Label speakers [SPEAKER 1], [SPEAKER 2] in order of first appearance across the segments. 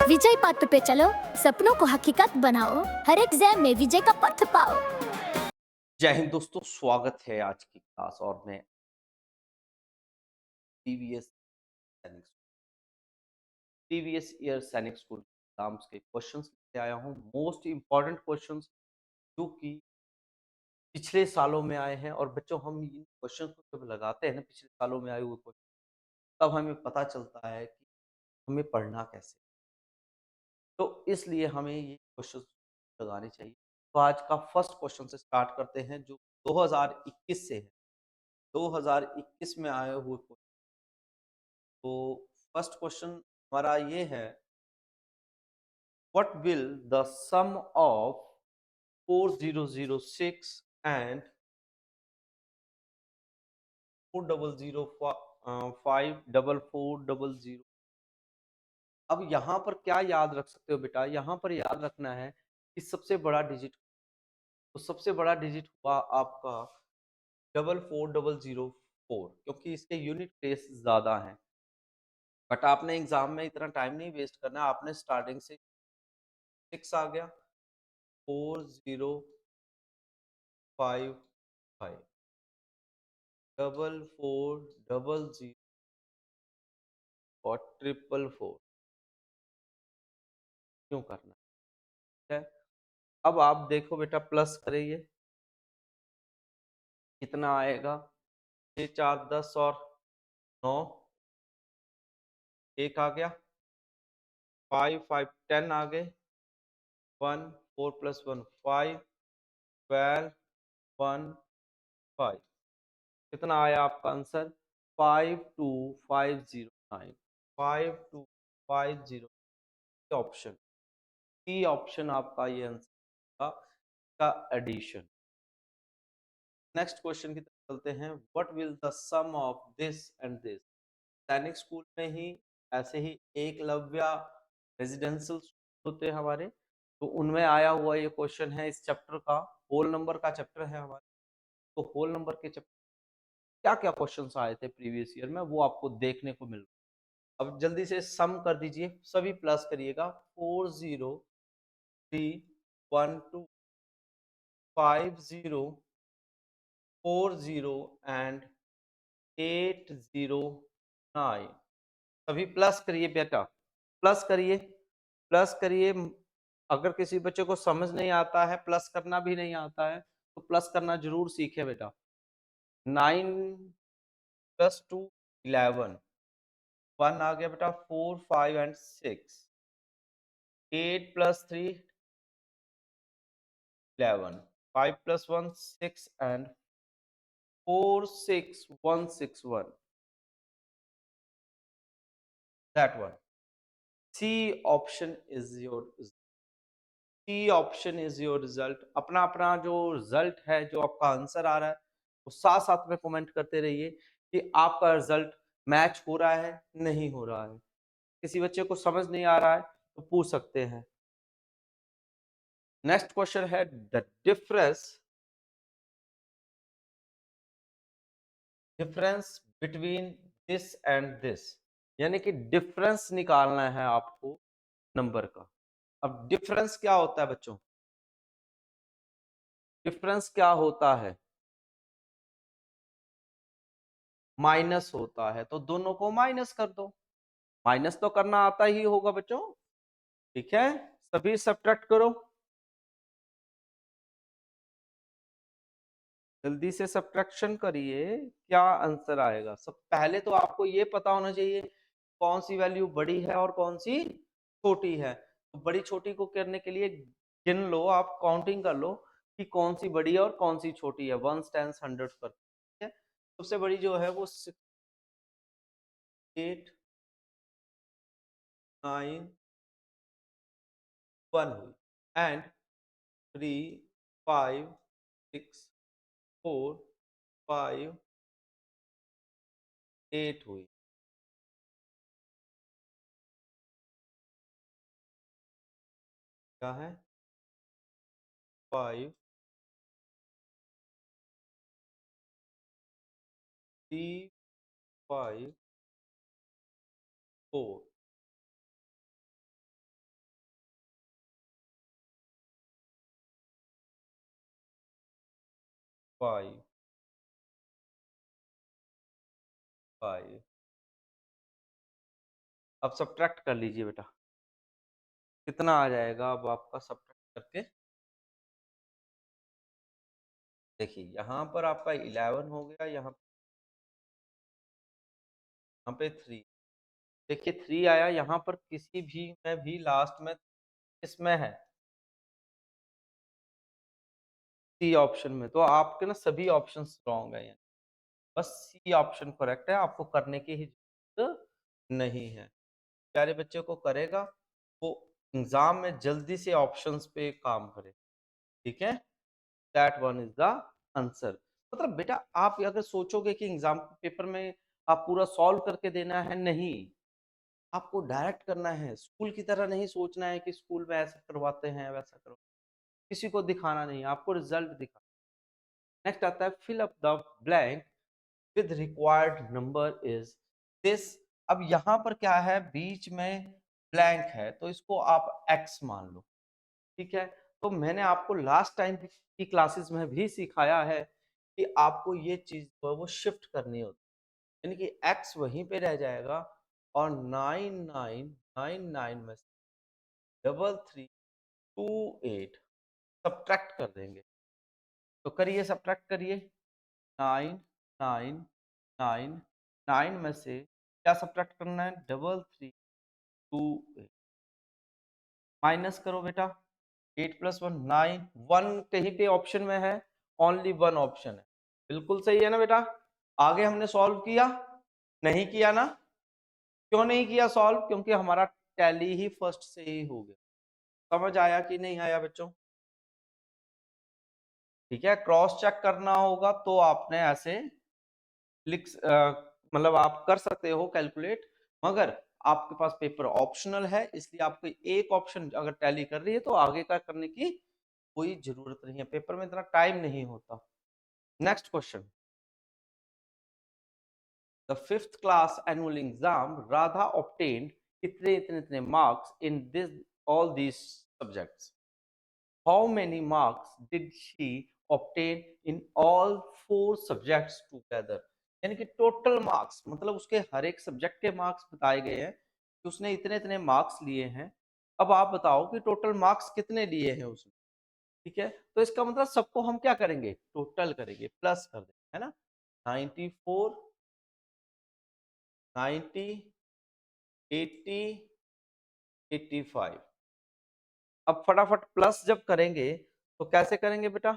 [SPEAKER 1] विजय पथ पे चलो, सपनों को हकीकत बनाओ, हर एग्जाम में विजय का पथ पाओ।
[SPEAKER 2] जय हिंद दोस्तों, स्वागत है आज की क्लास और मैं प्रीवियस सैनिक प्रीवियस ईयर सैनिक स्कूल एग्जाम्स के क्वेश्चंस लेके आया हूँ। मोस्ट इम्पॉर्टेंट क्वेश्चंस जो कि पिछले सालों में आए हैं। और बच्चों, हम इन क्वेश्चंस को जब लगाते हैं ना, पिछले सालों में आए हुए क्वेश्चन, तब हमें पता चलता है कि हमें पढ़ना कैसे। तो इसलिए हमें ये क्वेश्चंस लगाने चाहिए। तो आज का फर्स्ट क्वेश्चन से स्टार्ट करते हैं, जो 2021 से है। 2021 में आए हुए क्वेश्चन। तो फर्स्ट क्वेश्चन हमारा ये है, what will the sum of 4006 and 40054400। अब यहाँ पर क्या याद रख सकते हो बेटा? यहाँ पर याद रखना है कि सबसे बड़ा डिजिट, तो सबसे बड़ा डिजिट हुआ आपका 44004, क्योंकि इसके यूनिट प्लेस ज्यादा हैं। बट आपने एग्जाम में इतना टाइम नहीं वेस्ट करना, आपने स्टार्टिंग से 6 आ गया, 4055, 4400 और 444 क्यों करना है? अब आप देखो बेटा, प्लस करिए, कितना आएगा? 6 4 10 और 9, एक आ गया, 5 5 10 आ गए, 1 4 + 1 5, 12 1 5। कितना आया आपका आंसर? 52509। 52509 ऑप्शन, सी ऑप्शन आपका ये आंसर का एडिशन। नेक्स्ट क्वेश्चन की तरफ चलते हैं। What will the sum of this and this? सैनिक स्कूल में ही ऐसे ही एकलव्य रेजिडेंशियल होते हैं हमारे, तो उनमें आया हुआ ये क्वेश्चन है। इस चैप्टर का होल नंबर का चैप्टर है हमारे। तो होल नंबर के चैप्टर क्या क्या क्वेश्चंस आए थे प्रीवियस ईयर में, वो आपको देखने को मिल रहा है। अब जल्दी से सम कर दीजिए, सभी प्लस करिएगा। 40312 5040 एंड 809, सभी प्लस करिए बेटा, प्लस करिए, प्लस करिए। अगर किसी बच्चे को समझ नहीं आता है, प्लस करना भी नहीं आता है, तो प्लस करना जरूर सीखे बेटा। 9 + 2 11, 1 आ गया बेटा, 4 5 and 6, 8 + 3 11, 5 + 1 6 and 46161, that one. C option is your, C option is your result. अपना अपना जो रिजल्ट है, जो आपका आंसर आ रहा है, वो साथ साथ में कमेंट करते रहिए कि आपका रिजल्ट मैच हो रहा है, नहीं हो रहा है। किसी बच्चे को समझ नहीं आ रहा है तो पूछ सकते हैं। नेक्स्ट क्वेश्चन है, the difference difference between this and this, यानी कि डिफरेंस निकालना है आपको नंबर का। अब डिफरेंस क्या होता है बच्चों? डिफरेंस क्या होता है? माइनस होता है, तो दोनों को माइनस कर दो। माइनस तो करना आता ही होगा बच्चों, ठीक है? सभी सब्ट्रैक्ट करो, जल्दी से सब्ट्रैक्शन करिए, क्या आंसर आएगा? सब पहले तो आपको ये पता होना चाहिए कौन सी वैल्यू बड़ी है और कौन सी छोटी है। तो बड़ी छोटी को करने के लिए गिन लो, आप काउंटिंग कर लो कि कौन सी बड़ी है और कौन सी छोटी है, वंस टेंस हंड्रेड पर, ठीक है? सबसे बड़ी जो है वो 6 8 9 1 हुई, एंड 3 5 6 4 5 8 हुई। क्या है? 5 3 5 4, 5 5। अब सब्ट्रैक्ट कर लीजिए बेटा, कितना आ जाएगा अब आपका सब्ट्रैक्ट करके। देखिए यहाँ पर आपका 11 हो गया, यहाँ पे 3। देखिए 3 आया, यहाँ पर किसी भी में भी लास्ट में इसमें है सी ऑप्शन में, तो आपके ना सभी ऑप्शन रॉन्ग है, बस सी ऑप्शन करेक्ट है, आपको करने की ही जरूरत नहीं है। प्यारे बच्चे को करेगा वो एग्जाम में जल्दी से ऑप्शंस पे काम करे, ठीक है। That one is the answer. मतलब बेटा आप अगर सोचोगे कि एग्जाम पेपर में आप पूरा सॉल्व करके देना है, नहीं, आपको डायरेक्ट करना है। स्कूल की तरह नहीं सोचना है कि स्कूल में ऐसा करवाते हैं वैसा करो, किसी को दिखाना नहीं, आपको रिजल्ट दिखा। नेक्स्ट आता है fill up the blank with required number is this. अब यहाँ पर क्या है, बीच में ब्लैंक है तो इसको आप x मान लो, ठीक है। तो मैंने आपको लास्ट टाइम की क्लासेस में भी सिखाया है कि आपको ये चीज जो है वो शिफ्ट करनी होती है, यानी कि x वहीं पे रह जाएगा और 9999 में से 3328 सब्ट्रैक्ट कर देंगे। तो करिए, सब्ट्रैक्ट करिए। 9999 में से क्या सब्ट्रैक्ट करना है, 3328। माइनस करो बेटा, 8 + 1 9, 1 कहीं पे ऑप्शन में है, ओनली 1 ऑप्शन है। बिल्कुल सही है ना बेटा। आगे हमने सॉल्व किया, नहीं किया ना? क्यों नहीं किया सॉल्व? क्योंकि हमारा टैली ही फर्स्ट से ही हो गया। समझ आया कि नहीं आया बच्चों? ठीक है, क्रॉस चेक करना होगा तो आपने ऐसे लिख मतलब आप कर सकते हो कैलकुलेट, मगर आपके पास पेपर ऑप्शनल है, इसलिए आपको एक ऑप्शन अगर टैली कर रही है तो आगे का करने की कोई जरूरत नहीं है, पेपर में इतना टाइम नहीं होता। Next question, the 5th class annual exam Radha obtained इतने इतने इतने marks in this all these subjects. How many marks did she obtain in all 4 subjects together. यानी कि टोटल मार्क्स, मतलब उसके हर एक सब्जेक्ट के मार्क्स बताए गए हैं कि उसने इतने इतने मार्क्स लिए हैं। अब आप बताओ कि टोटल मार्क्स कितने लिए हैं उसने, ठीक है। तो इसका मतलब सबको हम क्या करेंगे, टोटल करेंगे, प्लस कर देंगे, है ना। 94, 90, 80, 85। अब फटाफट प्लस जब करेंगे तो कैसे करेंगे बेटा,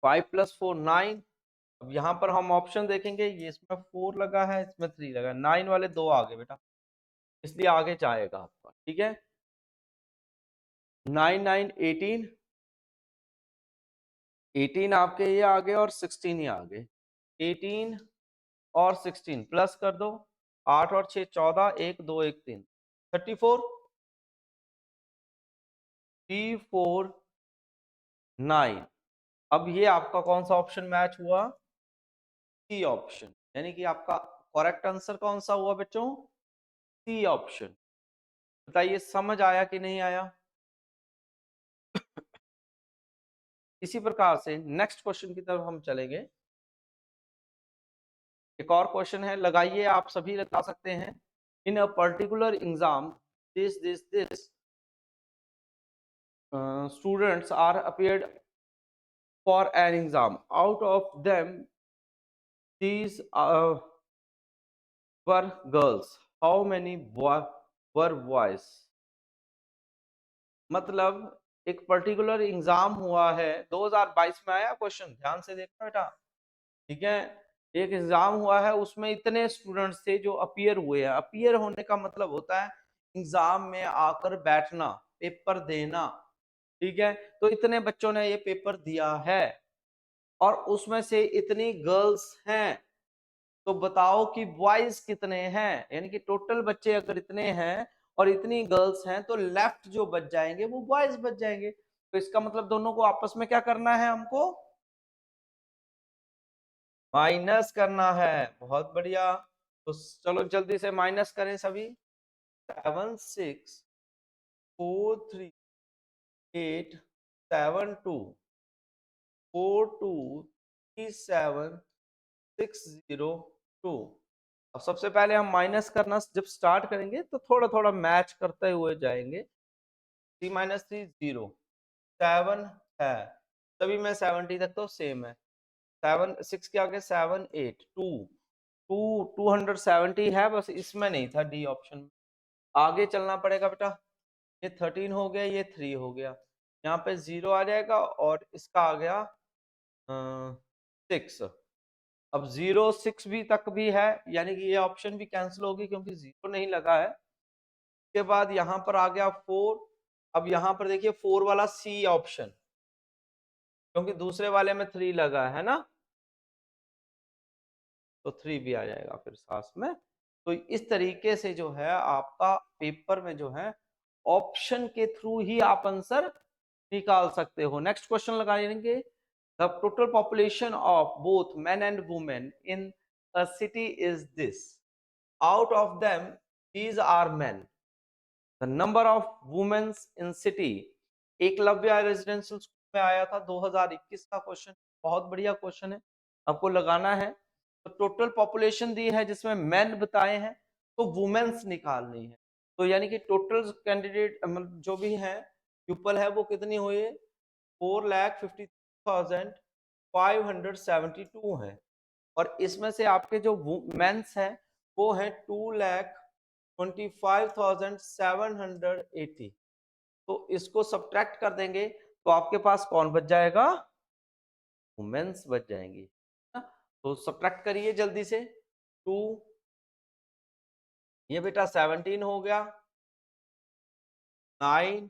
[SPEAKER 2] 5 + 4 9। अब यहाँ पर हम ऑप्शन देखेंगे, ये इसमें 4 लगा है, इसमें 3 लगा है, 9 वाले 2 आगे बेटा, इसलिए आगे जाएगा आपका, ठीक है। 9 9 18, 18 आपके ये आगे और 16 ये आगे, 18 और 16 प्लस कर दो, 8 और 6 14, 1 2 1 3 34, 3 4 9। अब ये आपका कौन सा ऑप्शन मैच हुआ, सी ऑप्शन, यानी कि आपका करेक्ट आंसर कौन सा हुआ बच्चों, सी ऑप्शन। बताइए समझ आया कि नहीं आया। इसी प्रकार से नेक्स्ट क्वेश्चन की तरफ हम चलेंगे। एक और क्वेश्चन है, लगाइए, आप सभी लगा सकते हैं। In a particular exam this students are appeared for an exam, out of them these were girls, how many were boys। मतलब एक पर्टिकुलर एग्जाम हुआ है, 2022 में आया क्वेश्चन, ध्यान से देखना बेटा, ठीक है। एक एग्जाम हुआ है, उसमें इतने स्टूडेंट्स थे जो अपीयर हुए हैं। अपीयर होने का मतलब होता है एग्जाम में आकर बैठना, पेपर देना, ठीक है। तो इतने बच्चों ने ये पेपर दिया है और उसमें से इतनी गर्ल्स हैं, तो बताओ कि बॉयज कितने हैं। यानी कि टोटल बच्चे अगर इतने हैं और इतनी गर्ल्स हैं तो लेफ्ट जो बच जाएंगे वो बॉयज बच जाएंगे। तो इसका मतलब दोनों को आपस में क्या करना है, हमको माइनस करना है। बहुत बढ़िया, तो चलो जल्दी से माइनस करें सभी। 7 6 4 3 8 7 2 4237,602। अब सबसे पहले हम माइनस करना जब स्टार्ट करेंगे तो थोड़ा थोड़ा मैच करते हुए जाएंगे। 3 - 3 0, 7 है, तभी मैं 70 तक तो सेम है। 7 6 के आगे 7 8 2 2 270 है, बस इसमें नहीं था डी ऑप्शन में। आगे चलना पड़ेगा बेटा। ये 13 हो गया, ये 3 हो गया, यहाँ पे 0 आ जाएगा और इसका आ गया 6। अब 0 6 भी तक भी है, यानी कि ये ऑप्शन भी कैंसिल होगी क्योंकि 0 नहीं लगा है। उसके बाद यहाँ पर आ गया 4। अब यहाँ पर देखिए 4 वाला सी ऑप्शन, क्योंकि दूसरे वाले में 3 लगा है ना, तो 3 भी आ जाएगा फिर साथ में। तो इस तरीके से जो है आपका पेपर में जो है ऑप्शन के थ्रू ही आप आंसर निकाल सकते हो। नेक्स्ट क्वेश्चन लगाएंगे। The total population of both men and women in a city is this. Out of them, these are men. The number of women in city. Eklavya residential school में आया था 2021 का question, बहुत बढ़िया क्वेश्चन है, आपको लगाना है। तो टोटल पॉपुलेशन दी है जिसमें मेन बताए हैं, तो वुमेन्स निकालनी है। तो यानी कि टोटल कैंडिडेट जो भी है पीपल है वो कितनी हुई, 4,53,572 है। और इसमें से आपके जो मेंस है वो है 2,25,780। तो इसको सब्ट्रैक्ट कर देंगे तो आपके पास कौन बच जाएगा, वुमेन्स बच जाएंगी। तो सब्ट्रैक्ट करिए जल्दी से। 2, ये बेटा 17 हो गया, 9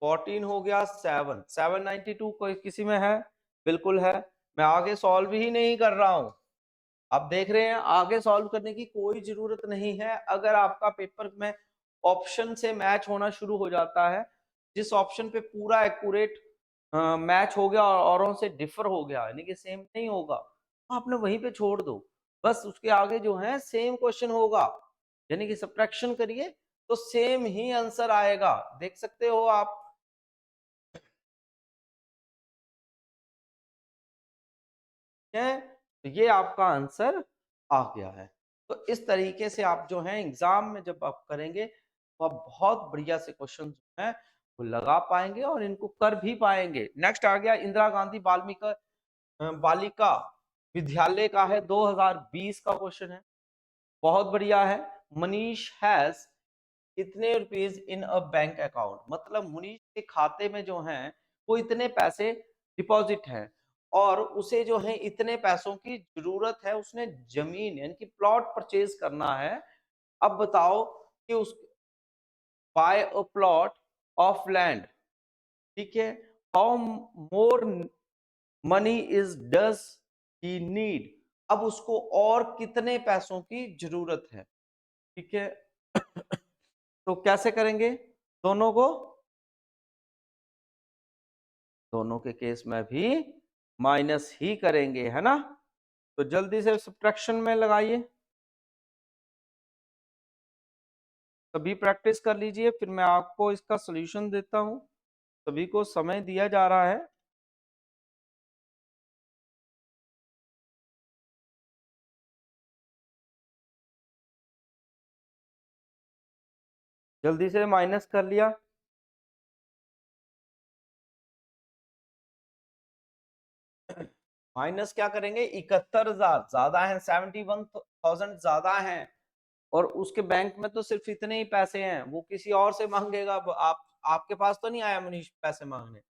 [SPEAKER 2] 14 हो गया, 7 792 कोई किसी में है, बिल्कुल है। मैं आगे सॉल्व ही नहीं कर रहा हूं, आप देख रहे हैं आगे सॉल्व करने की कोई जरूरत नहीं है। अगर आपका पेपर में ऑप्शन से मैच होना शुरू हो जाता है, जिस ऑप्शन पे पूरा एक्यूरेट मैच हो गया और औरों से डिफर हो गया, यानी कि सेम नहीं होगा, आपने वहीं पे छोड़ दो। बस उसके आगे जो है सेम क्वेश्चन होगा, यानी कि सब्ट्रैक्शन करिए तो सेम ही आंसर आएगा। देख सकते हो आप, है तो ये आपका आंसर आ गया है। तो इस तरीके से आप जो है एग्जाम में जब आप करेंगे तो आप बहुत बढ़िया से क्वेश्चन जो है वो लगा पाएंगे और इनको कर भी पाएंगे। नेक्स्ट आ गया इंदिरा गांधी बाल्मीकि बालिका विद्यालय का है, 2020 का क्वेश्चन है, बहुत बढ़िया है। मनीष हैज इतने rupees in a bank account, मतलब मुनीष के खाते में जो है वो इतने पैसे डिपॉजिट हैं और उसे जो है इतने पैसों की जरूरत है, उसने जमीन यानी कि प्लॉट परचेज करना है। अब बताओ कि उस buy a plot of land, ठीक है, how more money is does he need, अब उसको और कितने पैसों की जरूरत है, ठीक है। तो कैसे करेंगे दोनों को, दोनों के केस में भी माइनस ही करेंगे, है ना। तो जल्दी से सब्ट्रैक्शन में लगाइए, सभी प्रैक्टिस कर लीजिए, फिर मैं आपको इसका सॉल्यूशन देता हूं। सभी को समय दिया जा रहा है। जल्दी से माइनस कर लिया, माइनस क्या करेंगे, 71,000 ज्यादा है, 71,000 ज्यादा है और उसके बैंक में तो सिर्फ इतने ही पैसे हैं, वो किसी और से मांगेगा। आप आपके पास तो नहीं आया मनीष पैसे मांगने,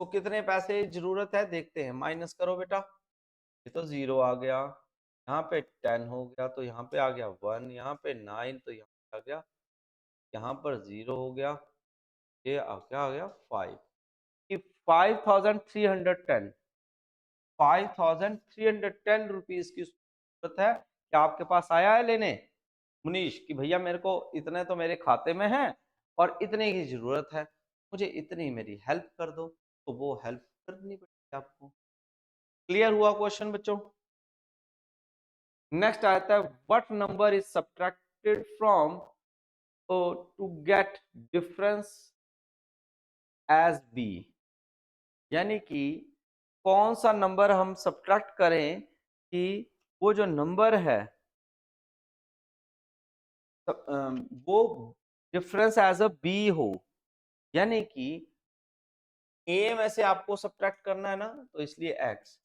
[SPEAKER 2] तो कितने पैसे जरूरत है देखते हैं। माइनस करो बेटा, ये तो 0 आ गया, यहाँ पे 10 हो गया, तो यहाँ पे आ गया 1, यहाँ पे 9, तो यहाँ पे आ गया, यहाँ पर 0 हो गया, ये आ गया 5 कि 5,310 5,310 रुपीज की जरूरत है। क्या आपके पास आया है लेने मुनीश कि भैया मेरे को इतने तो मेरे खाते में है और इतने की जरूरत है, मुझे इतनी मेरी हेल्प कर दो, तो वो हेल्प करनी पड़ेगी आपको। क्लियर हुआ क्वेश्चन बच्चों। नेक्स्ट आता है what number is subtracted from to get difference as B, यानी कि कौन सा नंबर हम सब्ट्रैक्ट करें कि वो जो नंबर है वो डिफरेंस एज अ बी हो, यानी कि ए में से आपको सब्ट्रैक्ट करना है ना, तो इसलिए एक्स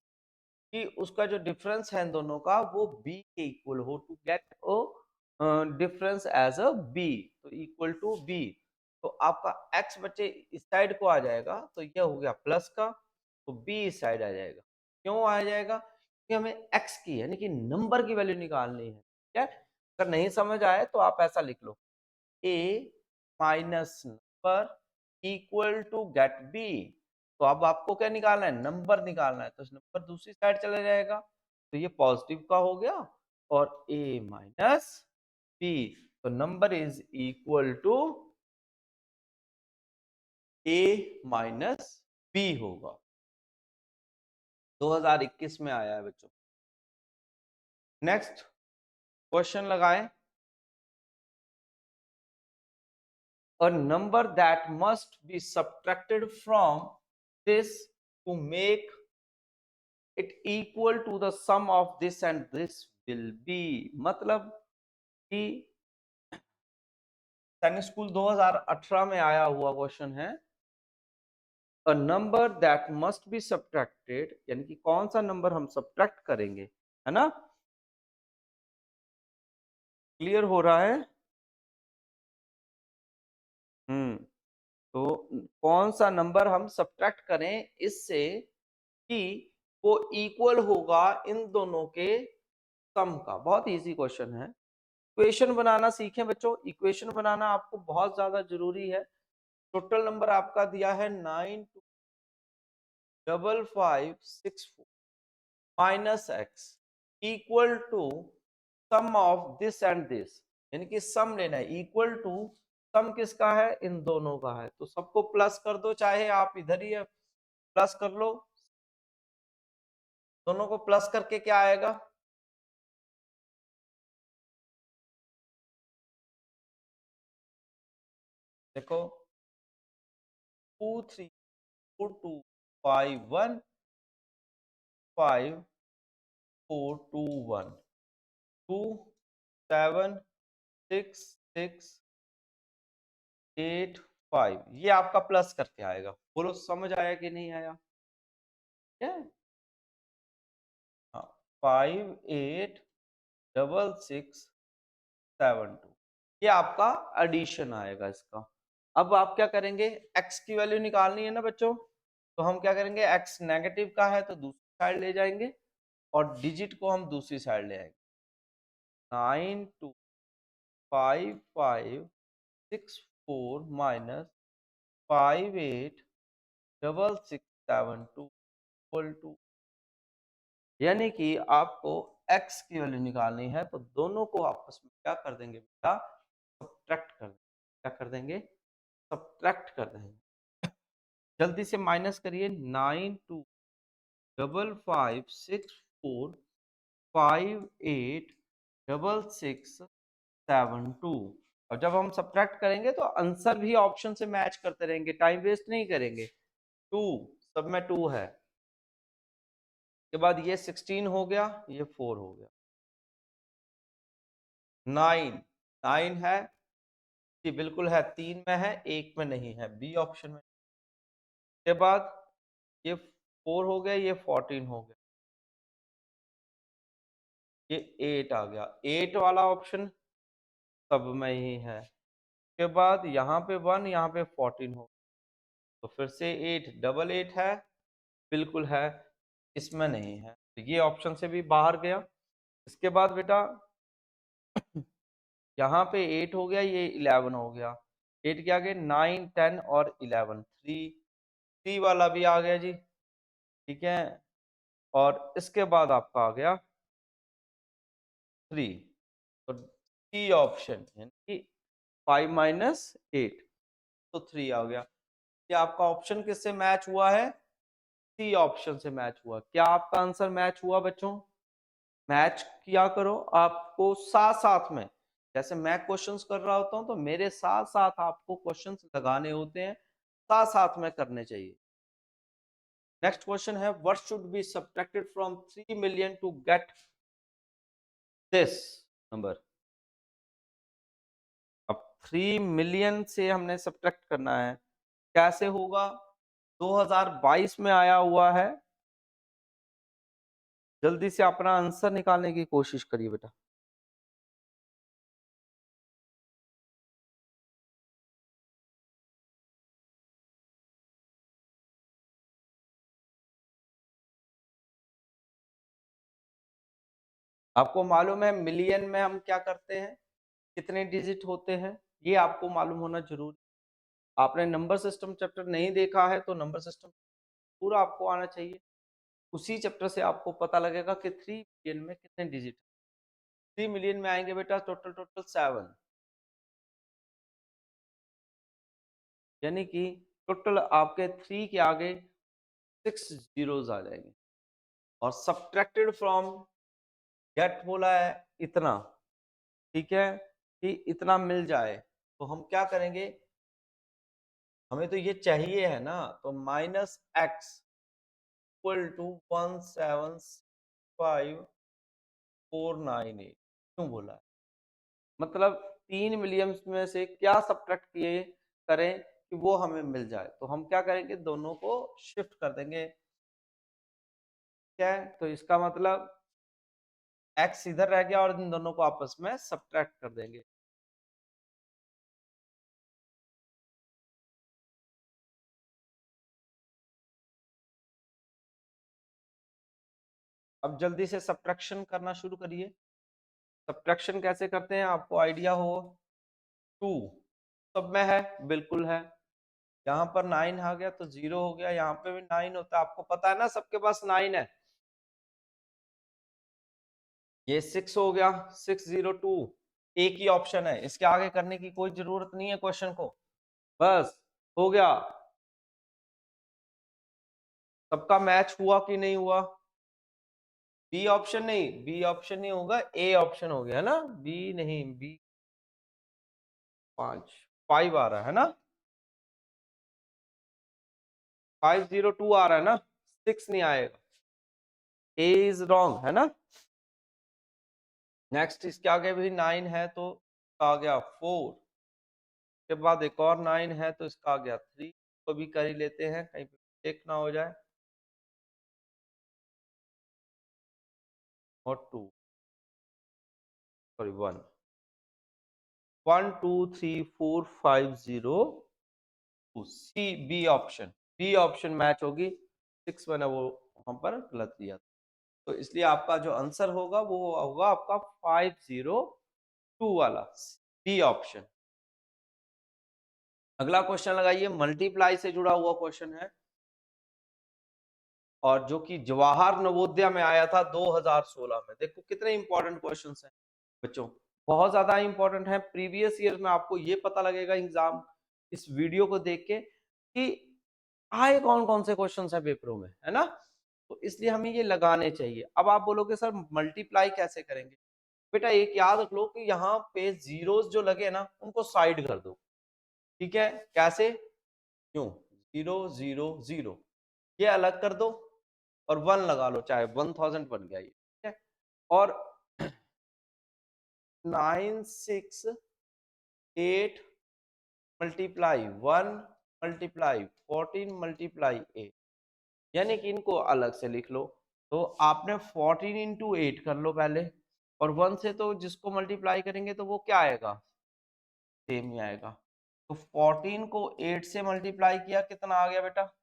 [SPEAKER 2] कि उसका जो डिफरेंस है इन दोनों का वो बी के इक्वल हो, to get difference as a B, तो इक्वल टू बी। तो आपका एक्स बच्चे इस साइड को आ जाएगा, तो ये हो गया प्लस का, तो बी इस साइड आ जाएगा। क्यों आ जाएगा? क्योंकि हमें एक्स की यानी कि नंबर की वैल्यू निकालनी है, ठीक है। अगर नहीं समझ आए तो आप ऐसा लिख लो, A minus number equal to get B. तो अब आपको क्या निकालना है? नंबर निकालना है, तो नंबर दूसरी साइड चला जाएगा, तो ये पॉजिटिव का हो गया, और a माइनस बी, तो number is equal to a minus B होगा। 2021 में आया है बच्चों। नेक्स्ट क्वेश्चन लगाएं, a number that must be subtracted from this to make it equal to the sum of this and this will be, मतलब कि सैनिक स्कूल 2018 में आया हुआ क्वेश्चन है, a number that must be subtracted, यानी कि कौन सा नंबर हम सब्ट्रैक्ट करेंगे, है ना। क्लियर हो रहा है? तो कौन सा नंबर हम सब्ट्रैक्ट करें इससे कि वो इक्वल होगा इन दोनों के सम का। बहुत इजी क्वेश्चन है। इक्वेशन बनाना सीखें बच्चों, इक्वेशन बनाना आपको बहुत ज्यादा जरूरी है। टोटल नंबर आपका दिया है 92554 minus X equal to sum of this and this, यानी कि सम लेना है, इक्वल टू सम किसका है? इन दोनों का है, तो सबको प्लस कर दो, चाहे आप इधर ही प्लस कर लो। दोनों को प्लस करके क्या आएगा? देखो 2342515421 27665, ये आपका प्लस करके आएगा। बोलो समझ आया कि नहीं आया? क्या? हाँ, 586672, ये आपका एडिशन आएगा इसका। अब आप क्या करेंगे? x की वैल्यू निकालनी है ना बच्चों, तो हम क्या करेंगे? x नेगेटिव का है तो दूसरी साइड ले जाएंगे, और डिजिट को हम दूसरी साइड ले आएंगे। 92554 माइनस 586672 इक्वल टू, यानी कि आपको x की वैल्यू निकालनी है, तो दोनों को आपस में क्या कर देंगे बेटा? सब्ट्रैक्ट कर देंगे। क्या कर देंगे? सब्ट्रैक्ट कर देंगे। जल्दी से माइनस करिए, 925564586672। और जब हम सब्ट्रैक्ट करेंगे तो आंसर भी ऑप्शन से मैच करते रहेंगे, टाइम वेस्ट नहीं करेंगे। 2, सब में 2 है, के बाद ये 16 हो गया, ये 4 हो गया, 9 9 है जी, बिल्कुल है, 3 में है, 1 में नहीं है, बी ऑप्शन में। के बाद ये 4 हो गया, ये 14 हो गया, ये 8 आ गया, 8 वाला ऑप्शन सब में ही है। के बाद यहाँ पे 1, यहाँ पे 14 हो, तो फिर से 8 डबल 8 है, बिल्कुल है, इसमें नहीं है, तो ये ऑप्शन से भी बाहर गया। इसके बाद बेटा यहाँ पे 8 हो गया, ये 11 हो गया, 8 क्या आ गया? 9 10 और 11, 3 वाला भी आ गया जी, ठीक है। और इसके बाद आपका आ गया 3, तो डी ऑप्शन, यानी कि 5 माइनस 8, तो 3 आ गया। क्या आपका ऑप्शन किससे मैच हुआ है? सी ऑप्शन से मैच हुआ। क्या आपका आंसर मैच हुआ बच्चों? मैच किया करो, आपको साथ साथ में, जैसे मैं क्वेश्चंस कर रहा होता हूं तो मेरे साथ साथ आपको क्वेश्चंस लगाने होते हैं, साथ साथ में करने चाहिए। नेक्स्ट क्वेश्चन है what should be subtracted from 3 million to get this number. अब 3 मिलियन से हमने सब्ट्रैक्ट करना है, कैसे होगा? 2022 में आया हुआ है, जल्दी से अपना आंसर निकालने की कोशिश करिए बेटा। आपको मालूम है मिलियन में हम क्या करते हैं, कितने डिजिट होते हैं, ये आपको मालूम होना जरूरी। आपने नंबर सिस्टम चैप्टर नहीं देखा है तो नंबर सिस्टम पूरा आपको आना चाहिए, उसी चैप्टर से आपको पता लगेगा कि 3 मिलियन में कितने डिजिट। 3 मिलियन में आएंगे बेटा टोटल 7, यानी कि टोटल आपके 3 के आगे 6 जीरोस आ जाएंगे। और सब्ट्रैक्टेड फ्रॉम गेट बोला है इतना, ठीक है, कि इतना मिल जाए तो हम क्या करेंगे, हमें तो ये चाहिए है ना, तो माइनस एक्स इक्वल टू 175,498 क्यों बोला है? मतलब 3 मिलियन में से क्या सब्ट्रैक्ट किए करें कि वो हमें मिल जाए, तो हम क्या करेंगे, दोनों को शिफ्ट कर देंगे। क्या है, तो इसका मतलब एक्स इधर रह गया और इन दोनों को आपस में सब्ट्रैक्ट कर देंगे। अब जल्दी से सब्ट्रैक्शन करना शुरू करिए। सब्ट्रैक्शन कैसे करते हैं आपको आइडिया हो? 2 सब में है, बिल्कुल है। यहाँ पर 9 आ गया तो 0 हो गया, यहाँ पे भी 9 होता है, आपको पता है ना सबके पास 9 है। ये 6 हो गया, 602 एक ही ऑप्शन है, इसके आगे करने की कोई जरूरत नहीं है क्वेश्चन को, बस हो गया। सबका मैच हुआ कि नहीं हुआ? बी ऑप्शन नहीं, बी ऑप्शन नहीं होगा, ए ऑप्शन हो गया ना, बी नहीं, बी 5 आ रहा है ना, 502 आ रहा है ना, 6 नहीं आएगा, ए इज रॉन्ग है ना। नेक्स्ट इसके आगे भी 9 है तो आ गया 4 के बाद एक और 9 है तो इसका आ गया 3, तो भी कर ही लेते हैं कहीं पे चेक ना हो जाए। और 2 sorry 1 1 2 3 4 5 0 C B option, B option match होगी। 6 मैंने वो वहां पर गलत दिया, तो इसलिए आपका जो आंसर होगा वो होगा आपका 502 वाला, बी ऑप्शन। अगला क्वेश्चन लगाइए, मल्टीप्लाई से जुड़ा हुआ क्वेश्चन है और जो कि जवाहर नवोदय में आया था 2016 में। देखो कितने इंपॉर्टेंट क्वेश्चंस हैं बच्चों, बहुत ज्यादा इंपॉर्टेंट है। प्रीवियस ईयर में आपको ये पता लगेगा एग्जाम इस वीडियो को देख के कि आए कौन कौन से क्वेश्चंस है पेपरों में, है ना, तो इसलिए हमें ये लगाने चाहिए। अब आप बोलोगे सर मल्टीप्लाई कैसे करेंगे? बेटा एक याद रख लो कि यहाँ पे जीरोस जो लगे ना उनको साइड कर दो, ठीक है, कैसे, क्यों, 0 0 0 ये अलग कर दो और 1 लगा लो, चाहे 1000 बन गया ये, ठीक है। और 968 मल्टीप्लाई 1 मल्टीप्लाई 14 मल्टीप्लाई 8, यानी कि इनको अलग से लिख लो। तो आपने 14 इंटू 8 कर लो पहले, और 1 से तो जिसको मल्टीप्लाई करेंगे तो वो क्या आएगा, सेम ही आएगा। तो 14 को 8 से मल्टीप्लाई किया, कितना आ गया बेटा,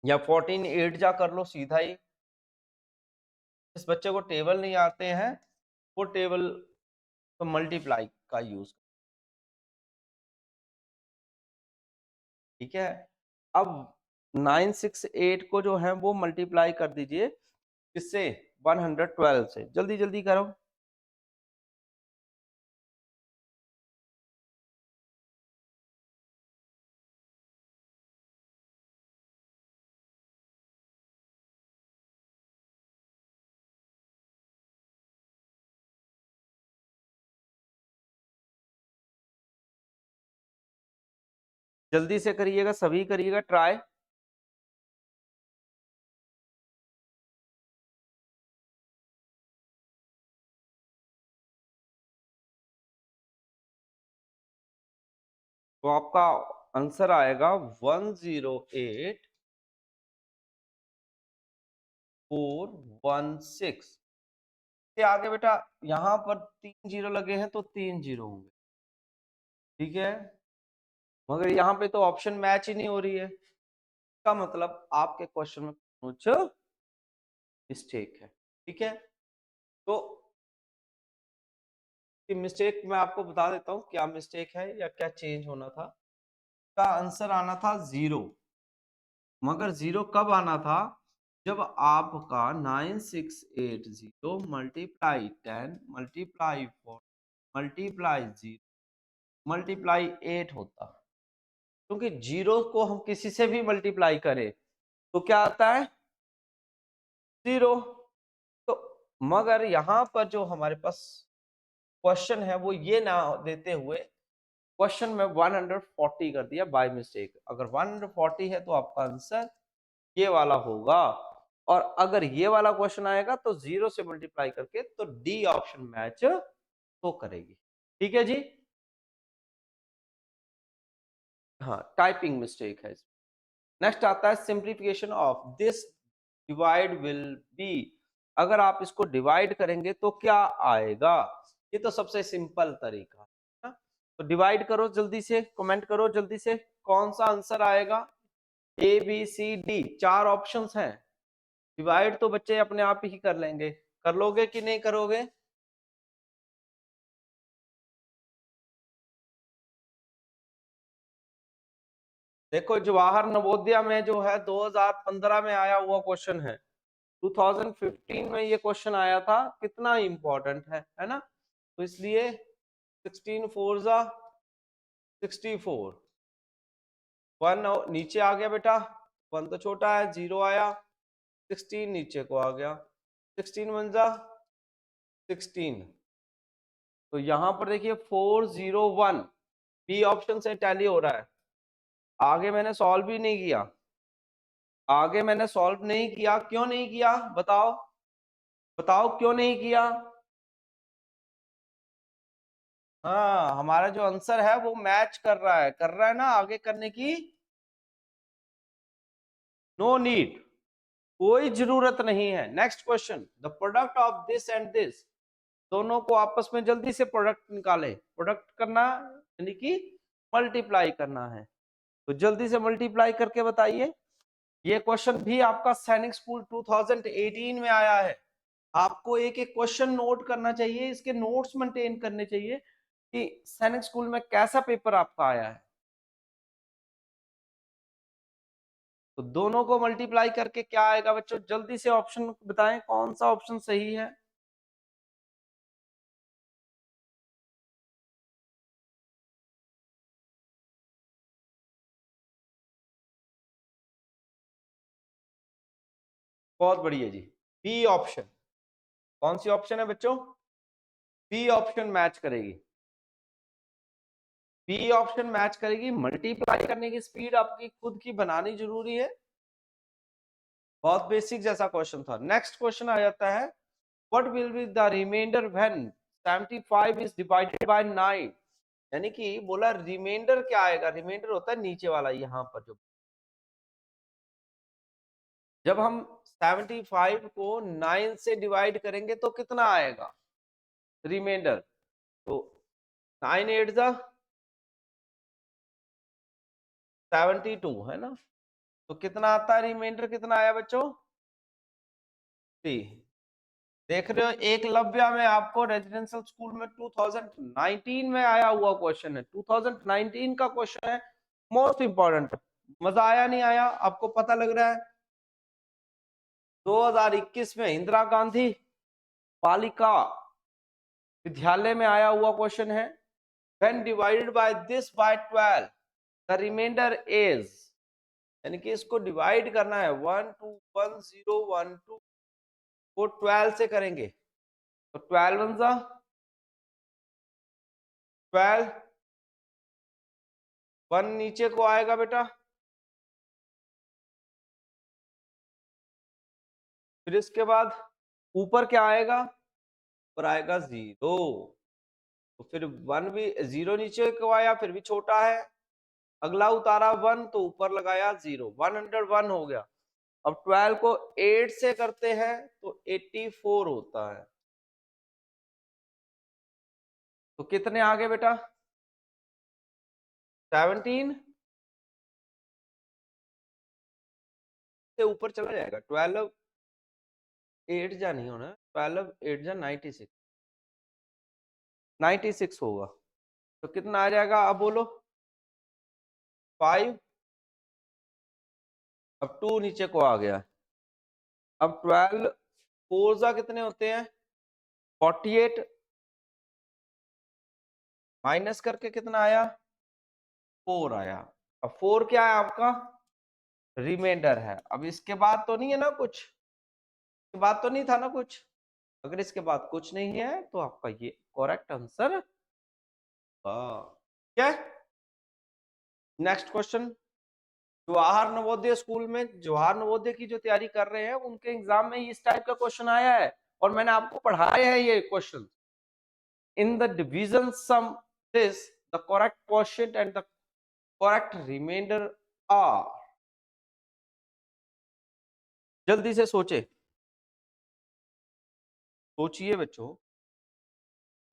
[SPEAKER 2] या 14 8 जा कर लो सीधा ही। इस बच्चे को टेबल नहीं आते हैं, वो टेबल तो मल्टीप्लाई का यूज, ठीक है। अब 968 को जो है वो मल्टीप्लाई कर दीजिए किससे, 112 से, जल्दी जल्दी करो। जल्दी से करिएगा, सभी करिएगा ट्राई। तो आपका आंसर आएगा 108,416। से आगे बेटा यहाँ पर 3 जीरो लगे हैं तो 3 जीरो होंगे, ठीक है। मगर यहाँ पे तो ऑप्शन मैच ही नहीं हो रही है, इसका मतलब आपके क्वेश्चन में कुछ मिस्टेक है, ठीक है। तो मिस्टेक मैं आपको बता देता हूँ क्या मिस्टेक है या क्या चेंज होना था। का आंसर आना था 0, मगर 0 कब आना था, जब आपका 9680 मल्टीप्लाई 10 मल्टीप्लाई 4 मल्टीप्लाई 0 मल्टीप्लाई 8 होता। क्योंकि 0 को हम किसी से भी मल्टीप्लाई करें तो क्या आता है 0। तो मगर यहाँ पर जो हमारे पास क्वेश्चन है वो ये ना देते हुए क्वेश्चन में 140 कर दिया बाय मिस्टेक। अगर 140 है तो आपका आंसर ये वाला होगा, और अगर ये वाला क्वेश्चन आएगा तो 0 से मल्टीप्लाई करके तो डी ऑप्शन मैच तो करेगी, ठीक है जी। हाँ, टाइपिंग मिस्टेक है। नेक्स्ट आता है simplification of this divide will be. अगर आप इसको डिवाइड करेंगे तो क्या आएगा, ये तो सबसे सिंपल तरीका है ना। तो डिवाइड करो जल्दी से, कमेंट करो जल्दी से, कौन सा आंसर आएगा। A B C D 4 options हैं, डिवाइड तो बच्चे अपने आप ही कर लेंगे, कर लोगे कि नहीं करोगे। देखो जवाहर नवोदय में जो है 2015 में आया हुआ क्वेश्चन है, 2015 में ये क्वेश्चन आया था, कितना इंपॉर्टेंट है ना। तो इसलिए 16 4 जा 64, 1 नीचे आ गया बेटा, 1 तो छोटा है, 0 आया, 16 नीचे को आ गया, 16 1 जा 16। तो यहां पर देखिए 401 बी ऑप्शन से टैली हो रहा है। आगे मैंने सॉल्व भी नहीं किया, आगे मैंने सॉल्व नहीं किया, क्यों नहीं किया बताओ, बताओ क्यों नहीं किया। हाँ, हमारा जो आंसर है वो मैच कर रहा है ना, आगे करने की नो नीड, कोई जरूरत नहीं है। Next question, the product of this and this, दोनों को आपस में जल्दी से प्रोडक्ट निकाले, प्रोडक्ट करना यानी कि मल्टीप्लाई करना है, तो जल्दी से मल्टीप्लाई करके बताइए। ये क्वेश्चन भी आपका सैनिक स्कूल 2018 में आया है। आपको एक एक क्वेश्चन नोट करना चाहिए, इसके नोट्स मेंटेन करने चाहिए कि सैनिक स्कूल में कैसा पेपर आपका आया है। तो दोनों को मल्टीप्लाई करके क्या आएगा बच्चों, जल्दी से ऑप्शन बताएं कौन सा ऑप्शन सही है। बहुत बढ़िया जी, बी ऑप्शन। कौन सी ऑप्शन है बच्चों, बी ऑप्शन मैच करेगी, बी ऑप्शन मैच करेगी। मल्टीप्लाई करने की स्पीड आपकी खुद की बनानी जरूरी है, बहुत बेसिक जैसा क्वेश्चन था। नेक्स्ट क्वेश्चन आ जाता है, what will be the remainder when 75 is divided by 9। यानी कि बोला रिमाइंडर क्या आएगा, रिमाइंडर होता है नीचे वाला, यहाँ पर जो जब हम 75 को 9 से डिवाइड करेंगे तो कितना आएगा रिमाइंडर। तो 9 8 जा 72 है ना, तो कितना आता है रिमाइंडर, कितना आया बच्चों 3। देख रहे हो एकलव्य में आपको रेजिडेंशियल स्कूल में 2019 में आया हुआ क्वेश्चन है, 2019 का क्वेश्चन है, मोस्ट इंपॉर्टेंट। मजा आया नहीं आया आपको पता लग रहा है। 2021 में इंदिरा गांधी बालिका विद्यालय में आया हुआ क्वेश्चन है, when divided by this by 12 the remainder is, यानी कि इसको डिवाइड करना है 1 2 1 0 1 2 को 12 से करेंगे तो 12 1 जा 12 1 नीचे को आएगा बेटा, फिर इसके बाद ऊपर क्या आएगा, ऊपर आएगा 0। तो फिर 1 भी 0 नीचे को आया, फिर भी छोटा है, अगला उतारा 1 तो ऊपर लगाया 0, 101 हो गया। अब 12 को 8 से करते हैं तो 84 होता है। तो कितने आ गए बेटा, 17 से ऊपर चला जाएगा। 12 8 जा नहीं होना, 12 8 जा 96, 96 होगा। तो कितना आ जाएगा अब बोलो, 5। अब 2 नीचे को आ गया। अब 12 4 जा कितने होते हैं, 48, माइनस करके कितना आया, 4 आया। अब 4 क्या है आपका, रिमाइंडर है। अब इसके बाद तो नहीं है ना कुछ, इसके बाद तो नहीं था ना कुछ। अगर इसके बाद कुछ नहीं है तो आपका ये करेक्ट आंसर। क्या, next question. Jawahar Navodaya school में, जवाहर नवोदय की जो तैयारी कर रहे हैं उनके एग्जाम में इस टाइप का क्वेश्चन आया है, और मैंने आपको पढ़ाया है ये question. In the division sum this the correct question and the correct remainder are. जल्दी से सोचे, सोचिए बच्चों,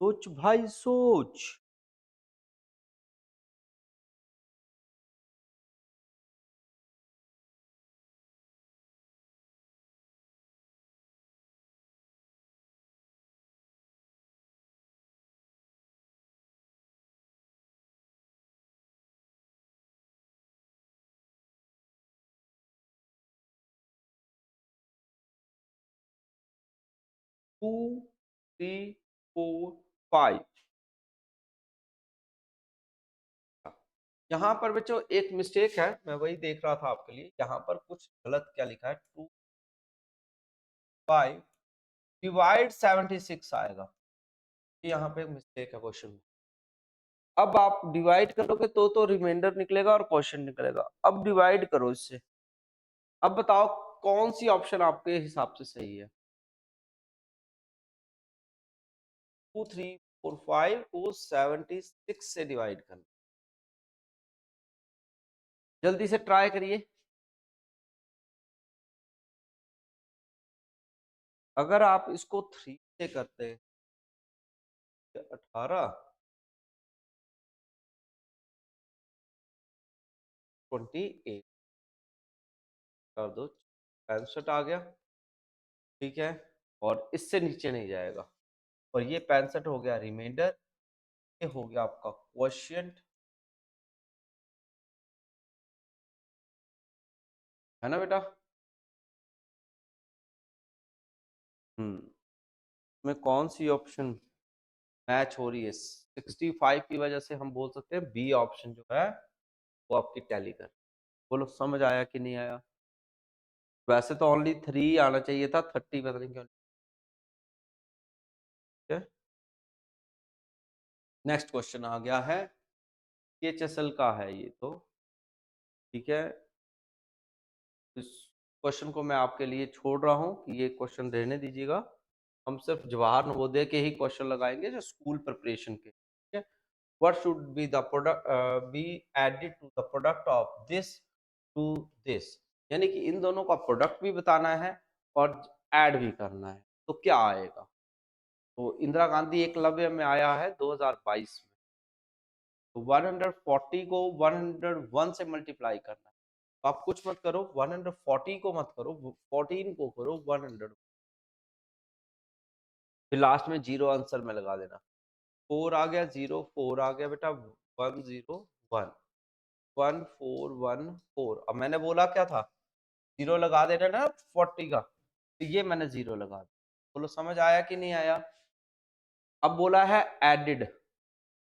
[SPEAKER 2] सोच भाई सोच। Two, three, four, 5। यहाँ पर बच्चों एक मिस्टेक है, मैं वही देख रहा था आपके लिए। यहाँ पर कुछ गलत क्या लिखा है, 2 5 डिवाइड 76 आएगा, यहाँ पे मिस्टेक है क्वेश्चन में। अब आप डिवाइड करोगे तो रिमाइंडर निकलेगा और क्वेश्चन निकलेगा। अब डिवाइड करो इससे। अब बताओ कौन सी ऑप्शन आपके हिसाब से सही है। 2 3 4 5 को 76 से डिवाइड करना, जल्दी से ट्राई करिए। अगर आप इसको 3 से करते हैं 18, 28 कर दो, 65 आ गया, ठीक है। और इससे नीचे नहीं जाएगा, और ये 65 हो गया रिमाइंडर, ये हो गया आपका क्वोशिएंट, है ना बेटा। में कौन सी ऑप्शन मैच हो रही है, 65 की वजह से हम बोल सकते हैं बी ऑप्शन जो है वो आपकी टैली कर। बोलो समझ आया कि नहीं आया। वैसे तो ओनली 3 आना चाहिए था, 30 पता नहीं क्यों। नेक्स्ट क्वेश्चन आ गया है, PHSL का है ये तो, ठीक है। इस क्वेश्चन को मैं आपके लिए छोड़ रहा हूँ कि ये क्वेश्चन रहने दीजिएगा। हम सिर्फ जवाहर नवोदय के ही क्वेश्चन लगाएंगे जो स्कूल प्रिपरेशन के, ठीक है। What should be the product be added to the product of this to this, यानी कि इन दोनों का प्रोडक्ट भी बताना है और ऐड भी करना है, तो क्या आएगा। तो इंदिरा गांधी एकलव्य में आया है 2022 में। तो 140 को 101 से मल्टीप्लाई करना है। तो आप कुछ मत करो, 140 को मत करो, 14 को करो 100, फिर लास्ट में 0 आंसर में लगा देना। 4 आ गया, 0 4 आ गया बेटा, 101 1414। अब मैंने बोला क्या था, 0 लगा देना ना 40 का, तो ये मैंने 0 लगा दिया। बोलो समझ आया कि नहीं आया। अब बोला है एडिड,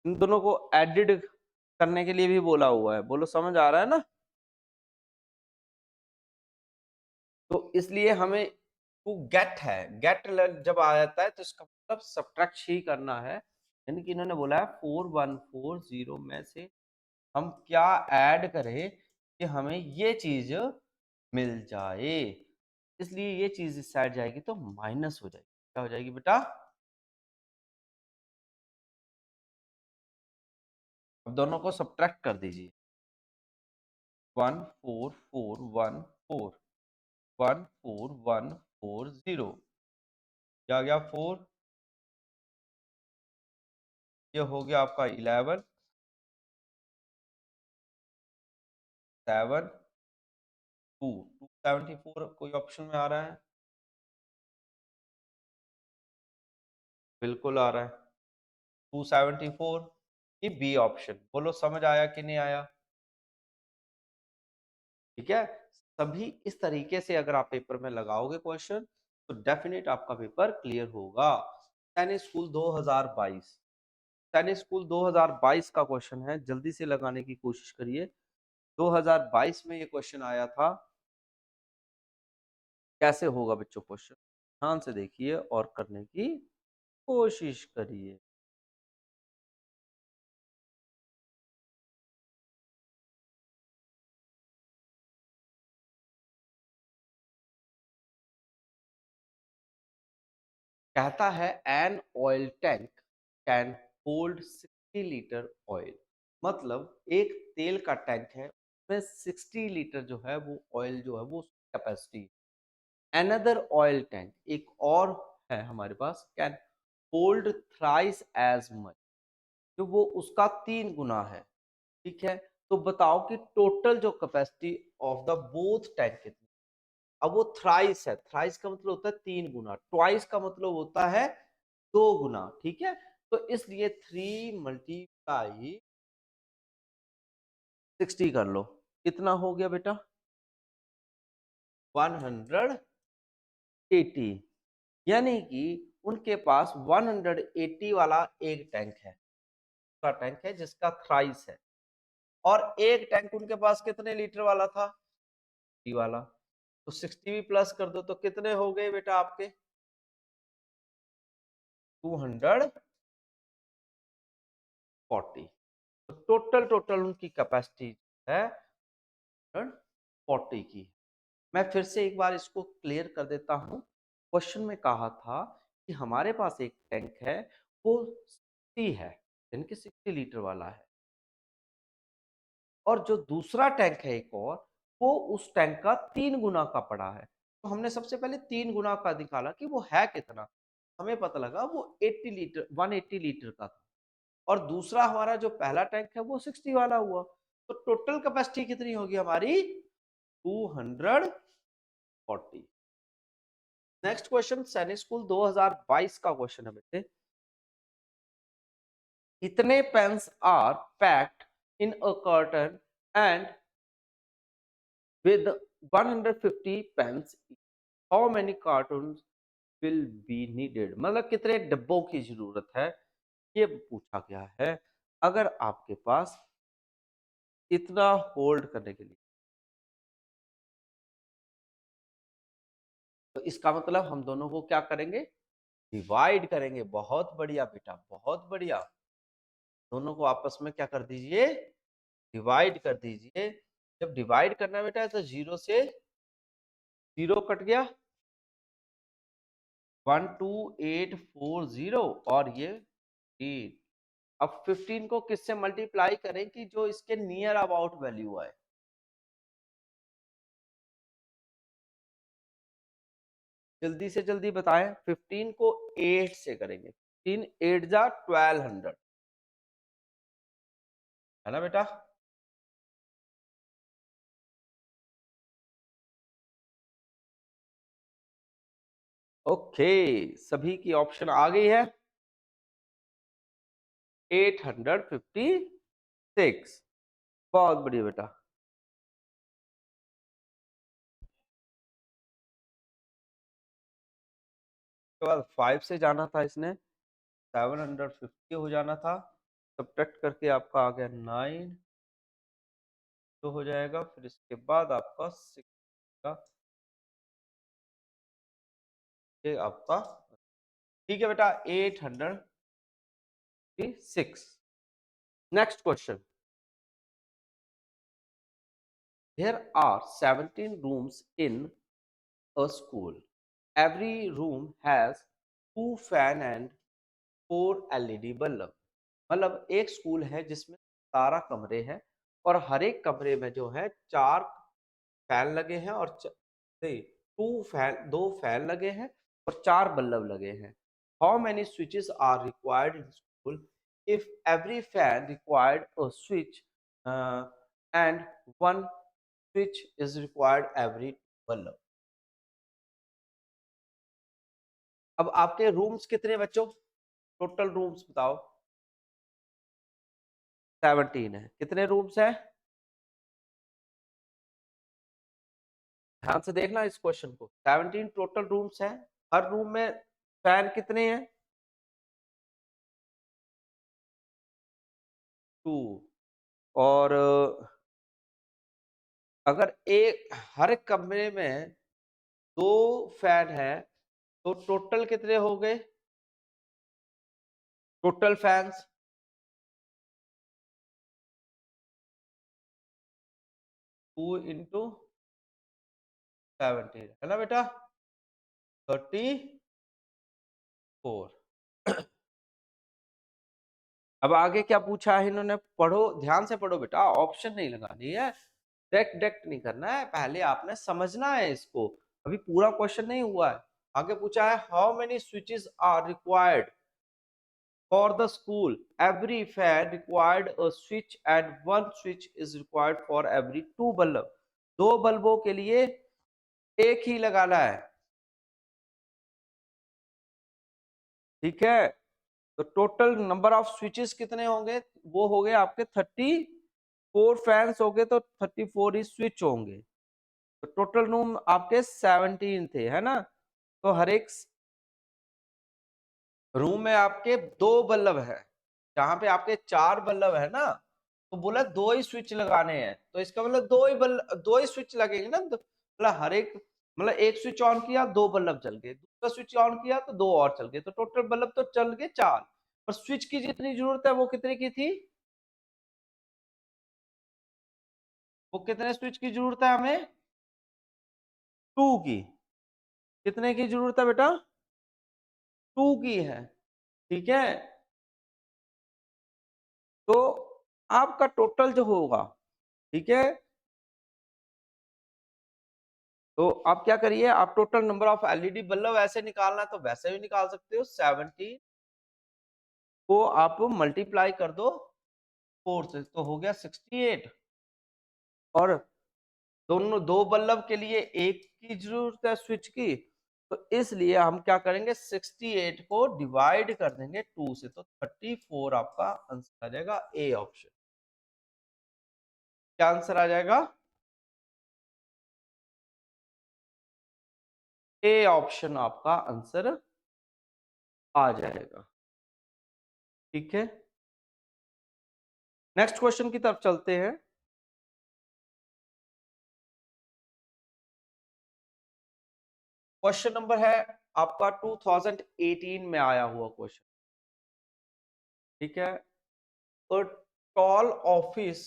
[SPEAKER 2] इन दोनों को एडिड करने के लिए भी बोला हुआ है। बोलो समझ आ रहा है ना। तो इसलिए हमें टू गेट है, गेट जब आ जाता है तो इसका मतलब सब्ट्रैक्ट ही करना है। यानी कि इन्होंने बोला है 4140 में से हम क्या ऐड करें कि हमें ये चीज मिल जाए। इसलिए ये चीज इस साइड जाएगी तो माइनस हो जाएगी। क्या हो जाएगी बेटा? अब दोनों को सब्ट्रैक्ट कर दीजिए। 14414 14140 क्या गया 4, ये हो गया आपका 11 7 2 274 कोई ऑप्शन में आ रहा है? बिल्कुल आ रहा है 274 ये बी ऑप्शन। बोलो समझ आया कि नहीं आया? ठीक है, सभी इस तरीके से अगर आप पेपर में लगाओगे क्वेश्चन तो डेफिनेट आपका पेपर क्लियर होगा। सैनिक स्कूल 2022, सैनिक स्कूल 2022 का क्वेश्चन है, जल्दी से लगाने की कोशिश करिए। 2022 में ये क्वेश्चन आया था। कैसे होगा बच्चों क्वेश्चन? ध्यान से देखिए और करने की कोशिश करिए। कहता है an oil tank can hold 60 litre oil. मतलब एक तेल का टैंक है, उसमें 60 लीटर जो है वो ऑयल जो है वो कैपेसिटी। अनदर ऑयल टैंक, एक और है हमारे पास, can hold thrice as much, जो वो उसका 3 गुना है। ठीक है, तो बताओ कि टोटल जो capacity of the both tank कितनी। अब वो थ्राइस है, थ्राइस का मतलब होता है 3 गुना, ट्वाइस का मतलब होता है 2 गुना। ठीक है, तो इसलिए 3 मल्टीप्लाई 60 कर लो, कितना हो गया बेटा? 180। यानी कि उनके पास 180 वाला एक टैंक है, दूसरा टैंक है जिसका थ्राइस है। और एक टैंक उनके पास कितने लीटर वाला था? 60 वाला। तो 60 भी प्लस कर दो तो कितने हो गए बेटा आपके? 240। तो टोटल टोटल उनकी कैपेसिटी है 140 की। मैं फिर से एक बार इसको क्लियर कर देता हूं। क्वेश्चन में कहा था कि हमारे पास एक टैंक है, वो 60 है, यानी कि 60 लीटर वाला है। और जो दूसरा टैंक है एक और, वो उस टैंक का 3 गुना का पड़ा है। तो हमने सबसे पहले 3 गुना का निकाला कि वो है कितना। हमें पता लगा वो 80 लीटर 180 लीटर का था। और दूसरा हमारा जो पहला टैंक है वो 60 वाला हुआ। तो टोटल कैपेसिटी कितनी होगी हमारी? 240। नेक्स्ट क्वेश्चन सैनिक स्कूल 2022 का क्वेश्चन है बेटे। इतने pens are packed in a carton and with 150 pens, how many cartons will be needed? मतलब कितने डब्बों की जरूरत है, ये पूछा गया है। अगर आपके पास इतना होल्ड करने के लिए, तो इसका मतलब हम दोनों को क्या करेंगे? डिवाइड करेंगे। बहुत बढ़िया बेटा, बहुत बढ़िया। दोनों को आपस में क्या कर दीजिए? डिवाइड कर दीजिए। जब डिवाइड करना है बेटा तो 0 से 0 कट गया, 12840 और ये 8। अब 15 को किससे मल्टीप्लाई करें कि जो इसके नियर अबाउट वैल्यू आए? जल्दी से जल्दी बताएं। 15 को 8 से करेंगे, 3 8 जा 1200, है ना बेटा? ओके, सभी की ऑप्शन आ गई है। 856। बहुत बढ़िया बेटा। उसके बाद 5 से जाना था इसने, 750 हो जाना था। सब्ट्रैक्ट करके आपका आ गया 9 तो हो जाएगा। फिर इसके बाद आपका 6 का, ये आपका, ठीक है बेटा, 856। Next question, there are 17 rooms in a school. Every room has 2 fan and 4 LED bulb. मतलब एक स्कूल है जिसमें 17 कमरे हैं और हर एक कमरे में जो है 4 फैन लगे हैं और दो फैन लगे हैं और 4 बल्ब लगे हैं। How many switches are required in school? If every fan required a switch and one switch is required every bulb. अब आपके रूम्स कितने बच्चों? टोटल रूम्स बताओ। 17 है। कितने रूम्स हैं? ध्यान से देखना इस क्वेश्चन को। 17 टोटल रूम्स हैं। हर रूम में फैन कितने हैं? 2। और अगर एक हर कमरे में 2 फैन है तो टोटल कितने हो गए? टोटल फैंस 2 इंटू 17 है ना बेटा? 34। अब आगे क्या पूछा है इन्होंने? पढ़ो, ध्यान से पढ़ो बेटा, ऑप्शन नहीं लगानी है, डायरेक्ट डायरेक्ट नहीं करना है, पहले आपने समझना है इसको। अभी पूरा क्वेश्चन नहीं हुआ है। आगे पूछा है how many switches are required for the school? Every fan required a switch and one switch is required for every 2 bulb. 2 बल्बों के लिए एक ही लगाना है। ठीक है, तो टोटल नंबर ऑफ स्विचेस कितने होंगे? वो हो गए आपके 34 फैंस हो गए, तो 34 ही स्विच होंगे। तो टोटल रूम आपके 17 थे, है ना? तो हर एक रूम में आपके 2 बल्ब है। जहां पे आपके 4 बल्ब है ना, तो बोला 2 ही स्विच लगाने हैं, तो इसका मतलब 2 ही स्विच लगेंगे ना। मतलब हर एक, मतलब एक स्विच ऑन किया 2 बल्ब चल गए, दूसरा स्विच ऑन किया तो 2 और चल गए, तो टोटल बल्ब तो चल गए 4। और स्विच की जितनी जरूरत है वो कितने की थी? वो कितने स्विच की जरूरत है हमें? 2 की। कितने की जरूरत है बेटा? 2 की है। ठीक है, तो आपका टोटल जो होगा, ठीक है, तो आप क्या करिए, आप total number of LED bulb ऐसे निकालना है तो वैसे भी निकाल सकते हो। 17 को आप मल्टीप्लाई कर दो 4 से, तो हो गया 68। और दोनों 2 बल्ब के लिए एक की जरूरत है स्विच की, तो इसलिए हम क्या करेंगे, 68 को डिवाइड कर देंगे 2 से, तो 34 आपका आंसर आ जाएगा, ए ऑप्शन। क्या आंसर आ जाएगा? ए ऑप्शन आपका आंसर आ जाएगा। ठीक है, नेक्स्ट क्वेश्चन की तरफ चलते हैं। क्वेश्चन नंबर है आपका 2018 में आया हुआ क्वेश्चन। ठीक है, a tall office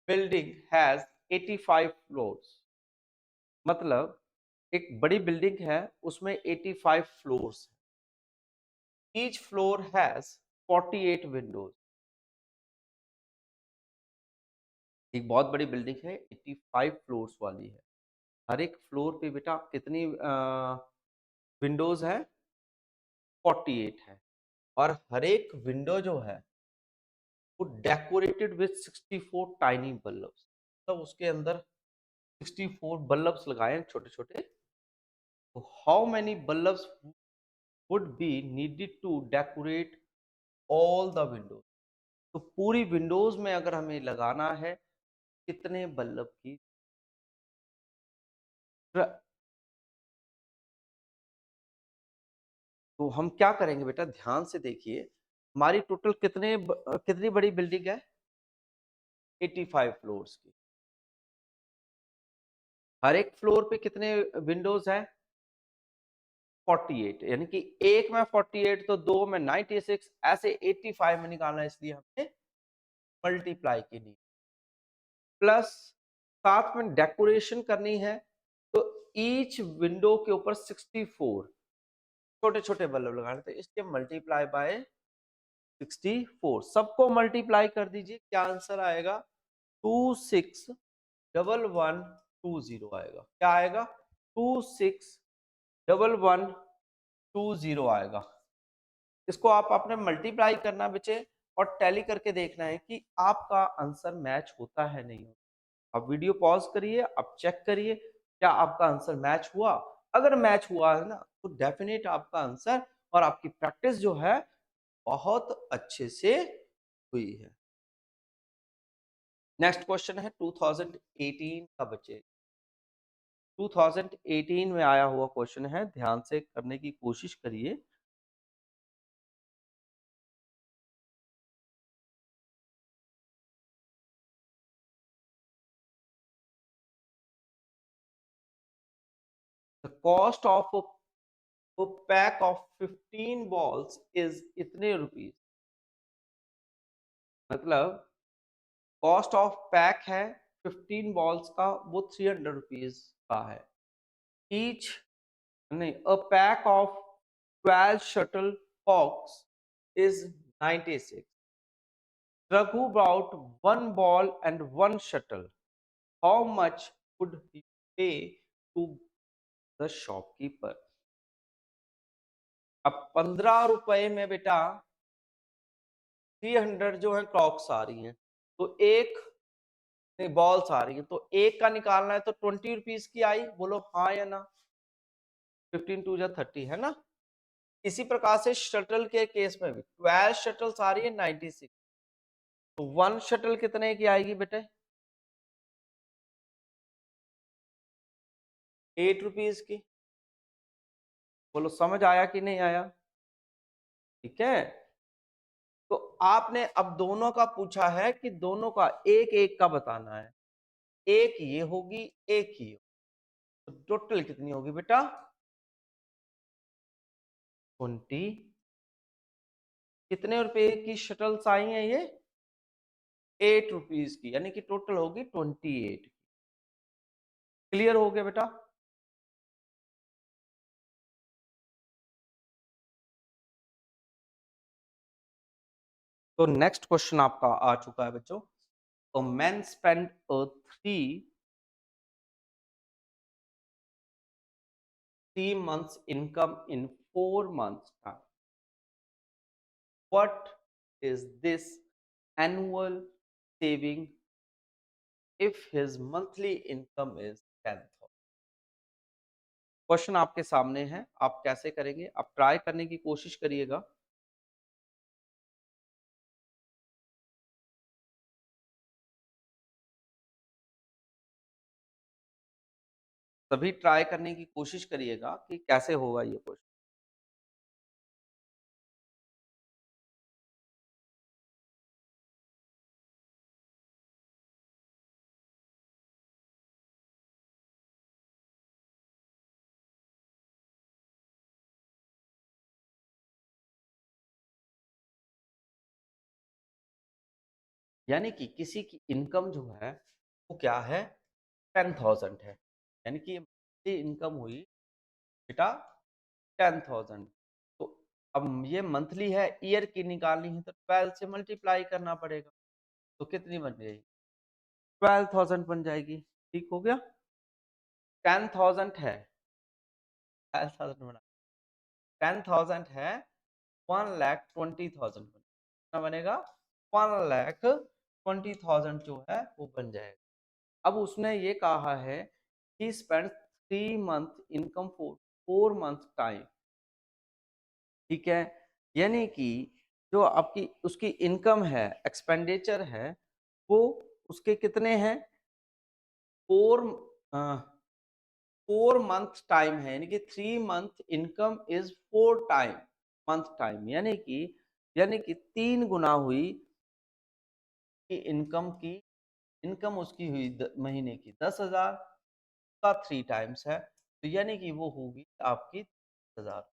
[SPEAKER 2] building has 85 floors. मतलब एक बड़ी बिल्डिंग है, उसमें 85 फ्लोर्स है। Each floor has 48 Windows. एक बहुत बड़ी बिल्डिंग है, 85 फ्लोर्स वाली है। हर एक फ्लोर पे बेटा कितनी विंडोज है? 48 है। और हर एक विंडो जो है वो डेकोरेटेड विद 64 टाइनी बल्ब्स। मतलब उसके अंदर 64 बल्ब्स लगाए हैं छोटे छोटे। तो how many bulbs would be needed to decorate all the windows? तो पूरी विंडोज में अगर हमें लगाना है, कितने बल्ब की? तो हम क्या करेंगे बेटा, ध्यान से देखिए। हमारी टोटल कितनी बड़ी बिल्डिंग है? 85 फ्लोर्स की। हर एक फ्लोर पे कितने विंडोज हैं? 48। यानी कि एक में 48 तो दो में 96, ऐसे 85 में निकालना है, इसलिए हमने मल्टीप्लाई की नहीं। प्लस साथ में डेकोरेशन करनी है, तो ईच विंडो के ऊपर 64 छोटे छोटे बल्ब लगाने थे, इसलिए मल्टीप्लाई बाय 64, सबको मल्टीप्लाई कर दीजिए, क्या आंसर आएगा 261120 आएगा। क्या आएगा 261120 आएगा। इसको आप अपने मल्टीप्लाई करना बच्चे और टैली करके देखना है कि आपका आंसर मैच होता है नहीं होता। आप वीडियो पॉज करिए, आप चेक करिए क्या आपका आंसर मैच हुआ। अगर मैच हुआ है ना तो डेफिनेट आपका आंसर और आपकी प्रैक्टिस जो है बहुत अच्छे से हुई है। नेक्स्ट क्वेश्चन है 2018 का बच्चे, 2018 में आया हुआ क्वेश्चन है, ध्यान से करने की कोशिश करिए। The cost of a pack of 15 balls is इतने रुपीज, मतलब कॉस्ट ऑफ पैक है 15 बॉल्स का, वो 300 रुपीज का है। ईच नहीं, a pack of 12 shuttlecocks is 96। Raghu brought one ball and one shuttle. How much would he pay to the shopkeeper? अब 15 रुपए में बेटा 300 जो है क्लॉक्स आ रही हैं, तो एक बॉल्स आ रही है, तो एक का निकालना है तो 20 रुपीज की आई, बोलो हाँ या ना। 15 टू जा 30 है ना। इसी प्रकार से शटल के केस में भी 12 शटल्स आ रही है 96, तो वन शटल कितने की आएगी बेटे 8 रुपीज की। बोलो समझ आया कि नहीं आया? ठीक है, तो आपने अब दोनों का पूछा है कि दोनों का एक एक का बताना है, एक ये होगी एक ही, तो टोटल कितनी होगी बेटा 20। कितने रुपए की शटल्स आई हैं ये 8 रुपीज की, यानी कि टोटल होगी 28। क्लियर हो गया बेटा? तो नेक्स्ट क्वेश्चन आपका आ चुका है बच्चों। A man spent a three months income in 4 months time. What is this annual saving if his monthly income is 10,000? Question आपके सामने है, आप कैसे करेंगे, आप ट्राई करने की कोशिश करिएगा। सभी ट्राई करने की कोशिश करिएगा कि कैसे होगा ये क्वेश्चन। यानी कि किसी की इनकम जो है वो क्या है 10,000 है, यानी कि इनकम हुई बेटा 10,000। तो अब ये मंथली है, ईयर की निकालनी है तो 12 से मल्टीप्लाई करना पड़ेगा, तो कितनी बन जाएगी 12,000 बन जाएगी। ठीक हो गया, 10,000 है 12,000 बना, 10,000 है 1,20,000 कितना बनेगा 1,20,000 जो है वो बन जाएगा। अब उसने ये कहा है कि spend 3 month income for 4 month time. ठीक है, यानी कि जो आपकी उसकी इनकम है एक्सपेंडिचर है वो उसके कितने हैं 4 मंथ टाइम है, यानी कि 3 month income is 4 time month time, यानी कि 3 गुना हुई कि इनकम की, इनकम उसकी हुई महीने की 10,000 का 3 टाइम्स है, तो यानी कि वो होगी आपकी 10,000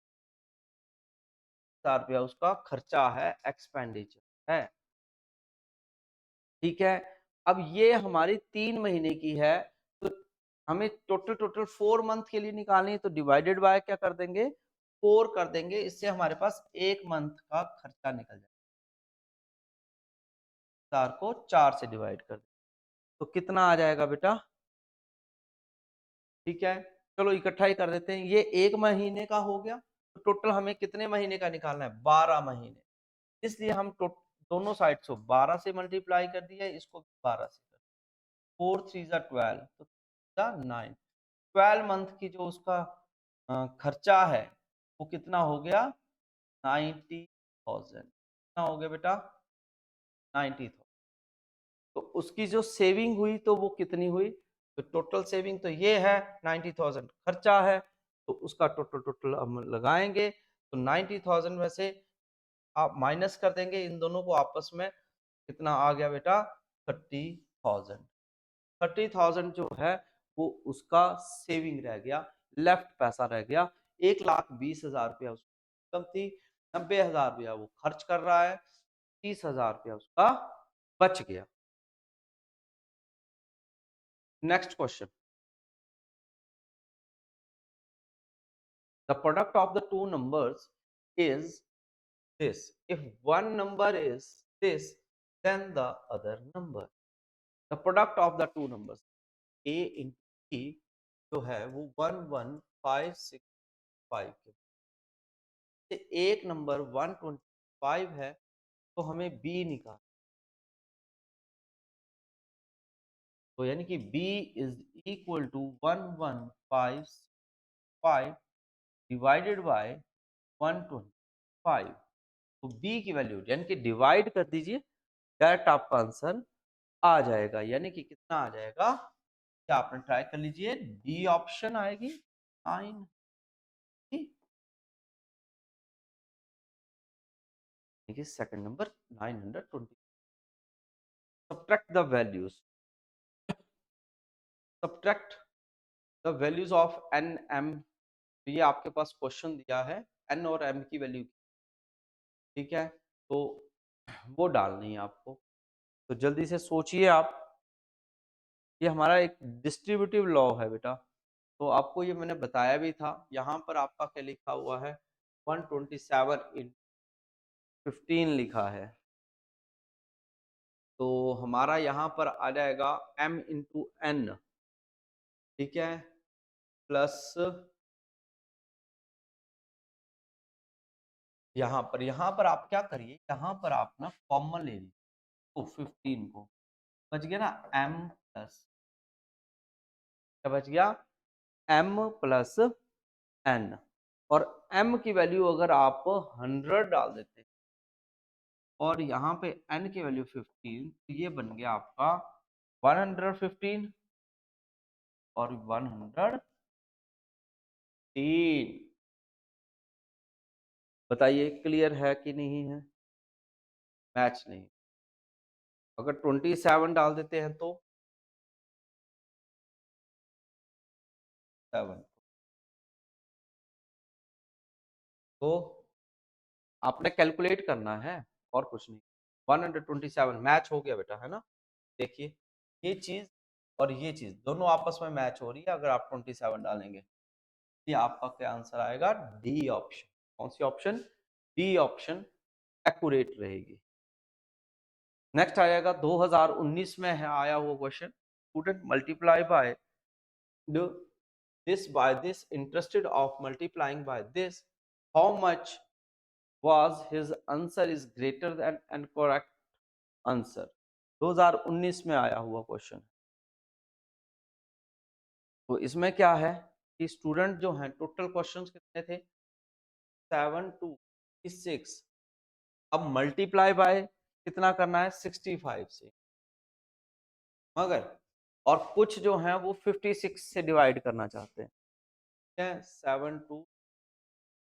[SPEAKER 2] रुपया उसका खर्चा है, एक्सपेंडिचर है। ठीक है, अब ये हमारी 3 महीने की है, तो हमें टोटल 4 मंथ के लिए निकालनी है, तो डिवाइडेड बाय क्या कर देंगे, 4 कर देंगे। इससे हमारे पास 1 मंथ का खर्चा निकल जाएगा। 4 को 4 से डिवाइड कर दें तो कितना आ जाएगा बेटा? ठीक है, चलो इकट्ठा ही कर देते हैं। ये 1 महीने का हो गया, तो टोटल हमें कितने महीने का निकालना है? 12 महीने। इसलिए हम दोनों साइड से 12 से मल्टीप्लाई कर दिया, इसको 12 से कर, 4 3 जा 12, तो 9। 12 मंथ की जो उसका खर्चा है वो कितना हो गया? 90,000। कितना हो गया बेटा? 90,000। तो उसकी जो सेविंग हुई तो वो कितनी हुई? तो टोटल सेविंग तो ये है, 90,000 खर्चा है, तो उसका टोटल हम लगाएंगे, तो 90,000 में से आप माइनस कर देंगे इन दोनों को आपस में, कितना आ गया बेटा? 30,000। 30,000 जो है वो उसका सेविंग रह गया, लेफ्ट पैसा रह गया। 1,20,000 रुपया उसकी इनकम थी, 90,000 रुपया वो खर्च कर रहा है, 30,000 रुपया उसका बच गया। Next question, the product of the two numbers is this. If one number is this, then the other number. The product of the two numbers a into b जो है वो 11,565 के से एक नंबर 125 है, तो हमें b निकाल, तो यानी कि b is equal to 1155 divided by 125। तो b की वैल्यू यानी कि डिवाइड कर दीजिए, डायरेक्ट आपका आंसर आ जाएगा। यानी कि कितना आ जाएगा, क्या आपने ट्राई कर लीजिए, डी ऑप्शन आएगी 9। देखिए second number 920। Subtract the values, subtract the values of N M. ये आपके पास क्वेश्चन दिया है, एन और एम की वैल्यू, ठीक है, तो वो डालनी है आपको, तो जल्दी से सोचिए आप। ये हमारा एक डिस्ट्रीब्यूटिव लॉ है बेटा, तो आपको ये मैंने बताया भी था। यहाँ पर आपका क्या लिखा हुआ है, 127 इन 15 लिखा है, तो हमारा यहाँ पर आ जाएगा m इंटू एन, ठीक है, प्लस यहाँ पर आप क्या करिए, यहाँ पर आप ना कॉमन ले लीजिए, तो 15 को बच गया ना m प्लस, क्या बच गया? m प्लस n, और m की वैल्यू अगर आप 100 डाल देते और यहाँ पे n की वैल्यू 15, तो ये बन गया आपका 115 और 103। बताइए क्लियर है कि नहीं है? मैच नहीं। अगर 27 डाल देते हैं तो 7, तो आपने कैलकुलेट करना है और कुछ नहीं। 127 मैच हो गया बेटा, है ना? देखिए ये चीज और ये चीज दोनों आपस में मैच हो रही है अगर आप 27 डालेंगे। ये आपका क्या आंसर आएगा? D option. कौन सी ऑप्शन? डी ऑप्शन एक्यूरेट रहेगी। नेक्स्ट आएगा 2019 में है आया हुआ question, student multiply by this by this, interested of multiplying by this, how much was his answer is greater than and correct answer। 2019 में आया हुआ क्वेश्चन, तो इसमें क्या है कि स्टूडेंट जो हैं टोटल क्वेश्चंस कितने थे? 7 to 6। अब मल्टीप्लाई बाय कितना करना है? 65 से, मगर और कुछ जो हैं वो 56 से डिवाइड करना चाहते हैं, ठीक है, 7 to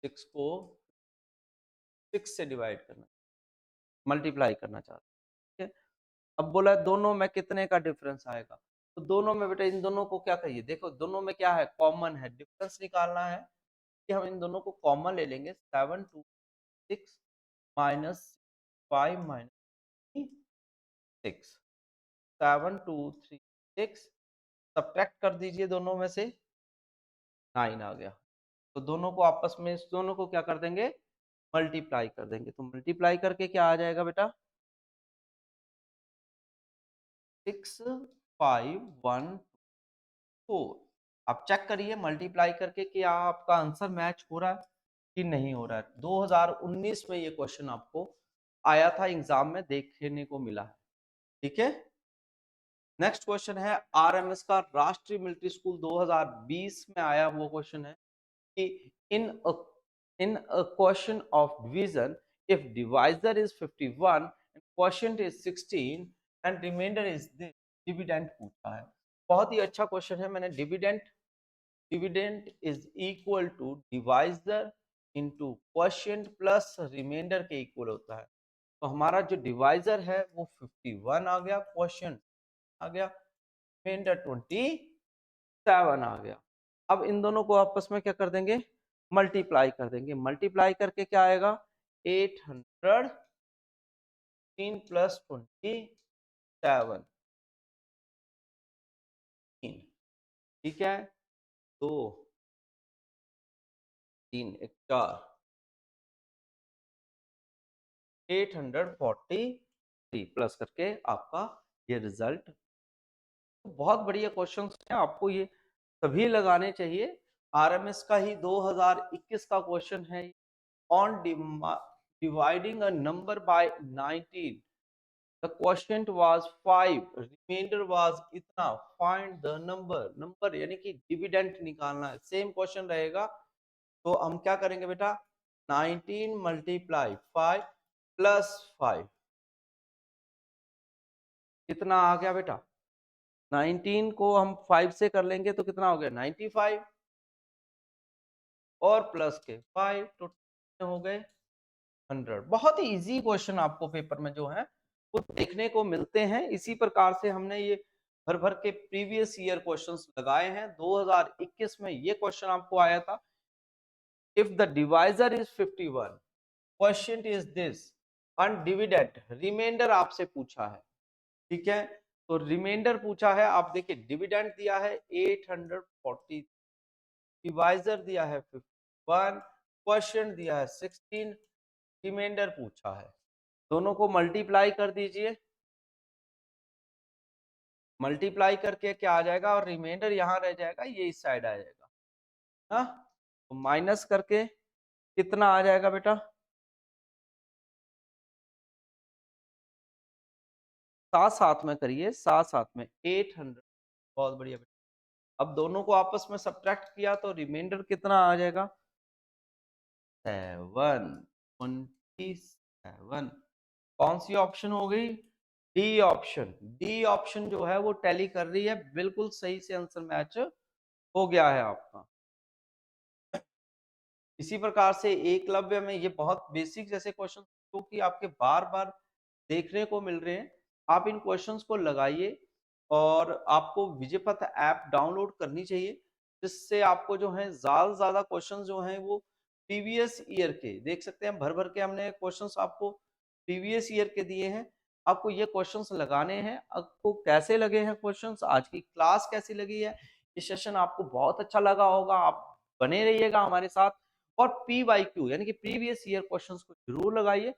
[SPEAKER 2] 6 को 6 से डिवाइड करना, मल्टीप्लाई करना चाहते हैं, ठीक है। अब बोला दोनों में कितने का डिफरेंस आएगा, तो दोनों में बेटा इन दोनों को क्या कहिए, देखो दोनों में क्या है, कॉमन है, डिफरेंस निकालना है कि हम इन दोनों को कॉमन ले लेंगे। 7 to 6 माइनस 5 माइनस 6, 7 2 3 6, सब्ट्रैक्ट कर दीजिए दोनों में से, 9 आ गया। तो दोनों को आपस में, इस दोनों को क्या कर देंगे, मल्टीप्लाई कर देंगे। तो मल्टीप्लाई करके क्या आ जाएगा बेटा, 6 5 1 4। आप चेक करिए मल्टीप्लाई करके क्या आपका आंसर मैच हो रहा है कि नहीं हो रहा है। 2019 में ये क्वेश्चन आपको आया था एग्जाम में, देखने को मिला है। ठीक है, नेक्स्ट क्वेश्चन है आरएमएस का, राष्ट्रीय मिलिट्री स्कूल 2020 में आया वो क्वेश्चन है कि इन a question of division, if divisor is 51 and quotient is 16 and remainder is this, dividend पूछा है। बहुत ही अच्छा क्वेश्चन है। मैंने dividend is equal to divisor into quotient plus remainder के इक्वल होता है। तो हमारा जो डिवाइजर है वो 51 आ गया, क्वोशिएंट आ गया, रिमाइंडर 27 आ गया। अब इन दोनों को आपस में क्या कर देंगे, मल्टीप्लाई कर देंगे। मल्टीप्लाई करके क्या आएगा, 800 प्लस 27, ठीक है, 2 3 1 4, 843 प्लस करके आपका ये रिजल्ट। तो बहुत बढ़िया क्वेश्चंस हैं, आपको ये सभी लगाने चाहिए। आरएमएस का ही 2021 का क्वेश्चन है, on dividing a number by 19 the quotient was 5, remainder was इतना, find the number यानी कि डिविडेंड निकालना है। सेम क्वेश्चन रहेगा, तो हम क्या करेंगे बेटा, 19 मल्टीप्लाई 5 प्लस 5, कितना आ गया बेटा, 19 को हम 5 से कर लेंगे तो कितना हो गया, 95, और प्लस के 5 तो हो गए 100। बहुत ही इजी क्वेश्चन आपको पेपर में जो है वो देखने को मिलते हैं। इसी प्रकार से हमने ये भर भर के प्रीवियस ईयर क्वेश्चंस लगाए हैं। 2021 में ये क्वेश्चन आपको आया था, if the divisor is 51, question is this, and dividend remainder आपसे पूछा है। ठीक है, तो रिमाइंडर पूछा है, आप देखिए डिविडेंड दिया है 840, डिवाइजर दिया है 51, क्वेश्चन दिया है 16, रिमाइंडर पूछा है। दोनों को मल्टीप्लाई कर दीजिए, मल्टीप्लाई करके क्या आ जाएगा, और रिमाइंडर यहाँ रह जाएगा, ये इस साइड आ जाएगा ना, तो माइनस करके कितना आ जाएगा बेटा, साथ में करिए, साथ में 800। बहुत बढ़िया बेटा। अब दोनों को आपस में सब्ट्रैक्ट किया तो रिमाइंडर कितना आ जाएगा, 727। कौन सी ऑप्शन हो गई, डी ऑप्शन। डी ऑप्शन जो है वो टैली कर रही है, बिल्कुल सही से आंसर मैच हो गया है आपका। इसी प्रकार से एकलव्य में ये बहुत बेसिक जैसे क्वेश्चन जो कि आपके बार बार देखने को मिल रहे हैं, आप इन क्वेश्चंस को लगाइए, और आपको विजयपथ ऐप डाउनलोड करनी चाहिए, जिससे आपको जो है ज्यादा क्वेश्चंस जो हैं वो प्रीवियस ईयर के देख सकते हैं। भर भर के हमने क्वेश्चंस आपको प्रीवियस ईयर के दिए हैं, आपको ये क्वेश्चंस लगाने हैं। आपको कैसे लगे हैं क्वेश्चंस, आज की क्लास कैसी लगी है, ये सेशन आपको बहुत अच्छा लगा होगा, आप बने रहिएगा हमारे साथ। और PYQ यानी कि प्रीवियस ईयर क्वेश्चंस को जरूर लगाइए।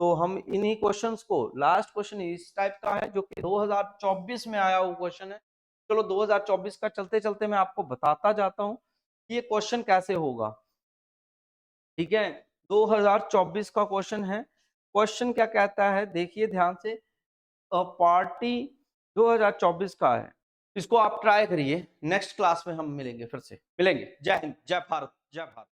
[SPEAKER 2] तो हम इन्हीं क्वेश्चंस को, लास्ट क्वेश्चन इस टाइप का है जो कि 2024 में आया हुआ क्वेश्चन है। चलो 2024 का चलते चलते मैं आपको बताता जाता हूं कि ये क्वेश्चन कैसे होगा। ठीक है, 2024 का क्वेश्चन है। क्वेश्चन क्या कहता है, देखिए ध्यान से, पार्टी 2024 का है। इसको आप ट्राई करिए, नेक्स्ट क्लास में हम मिलेंगे, फिर से मिलेंगे। जय हिंद, जय भारत, जय भारत।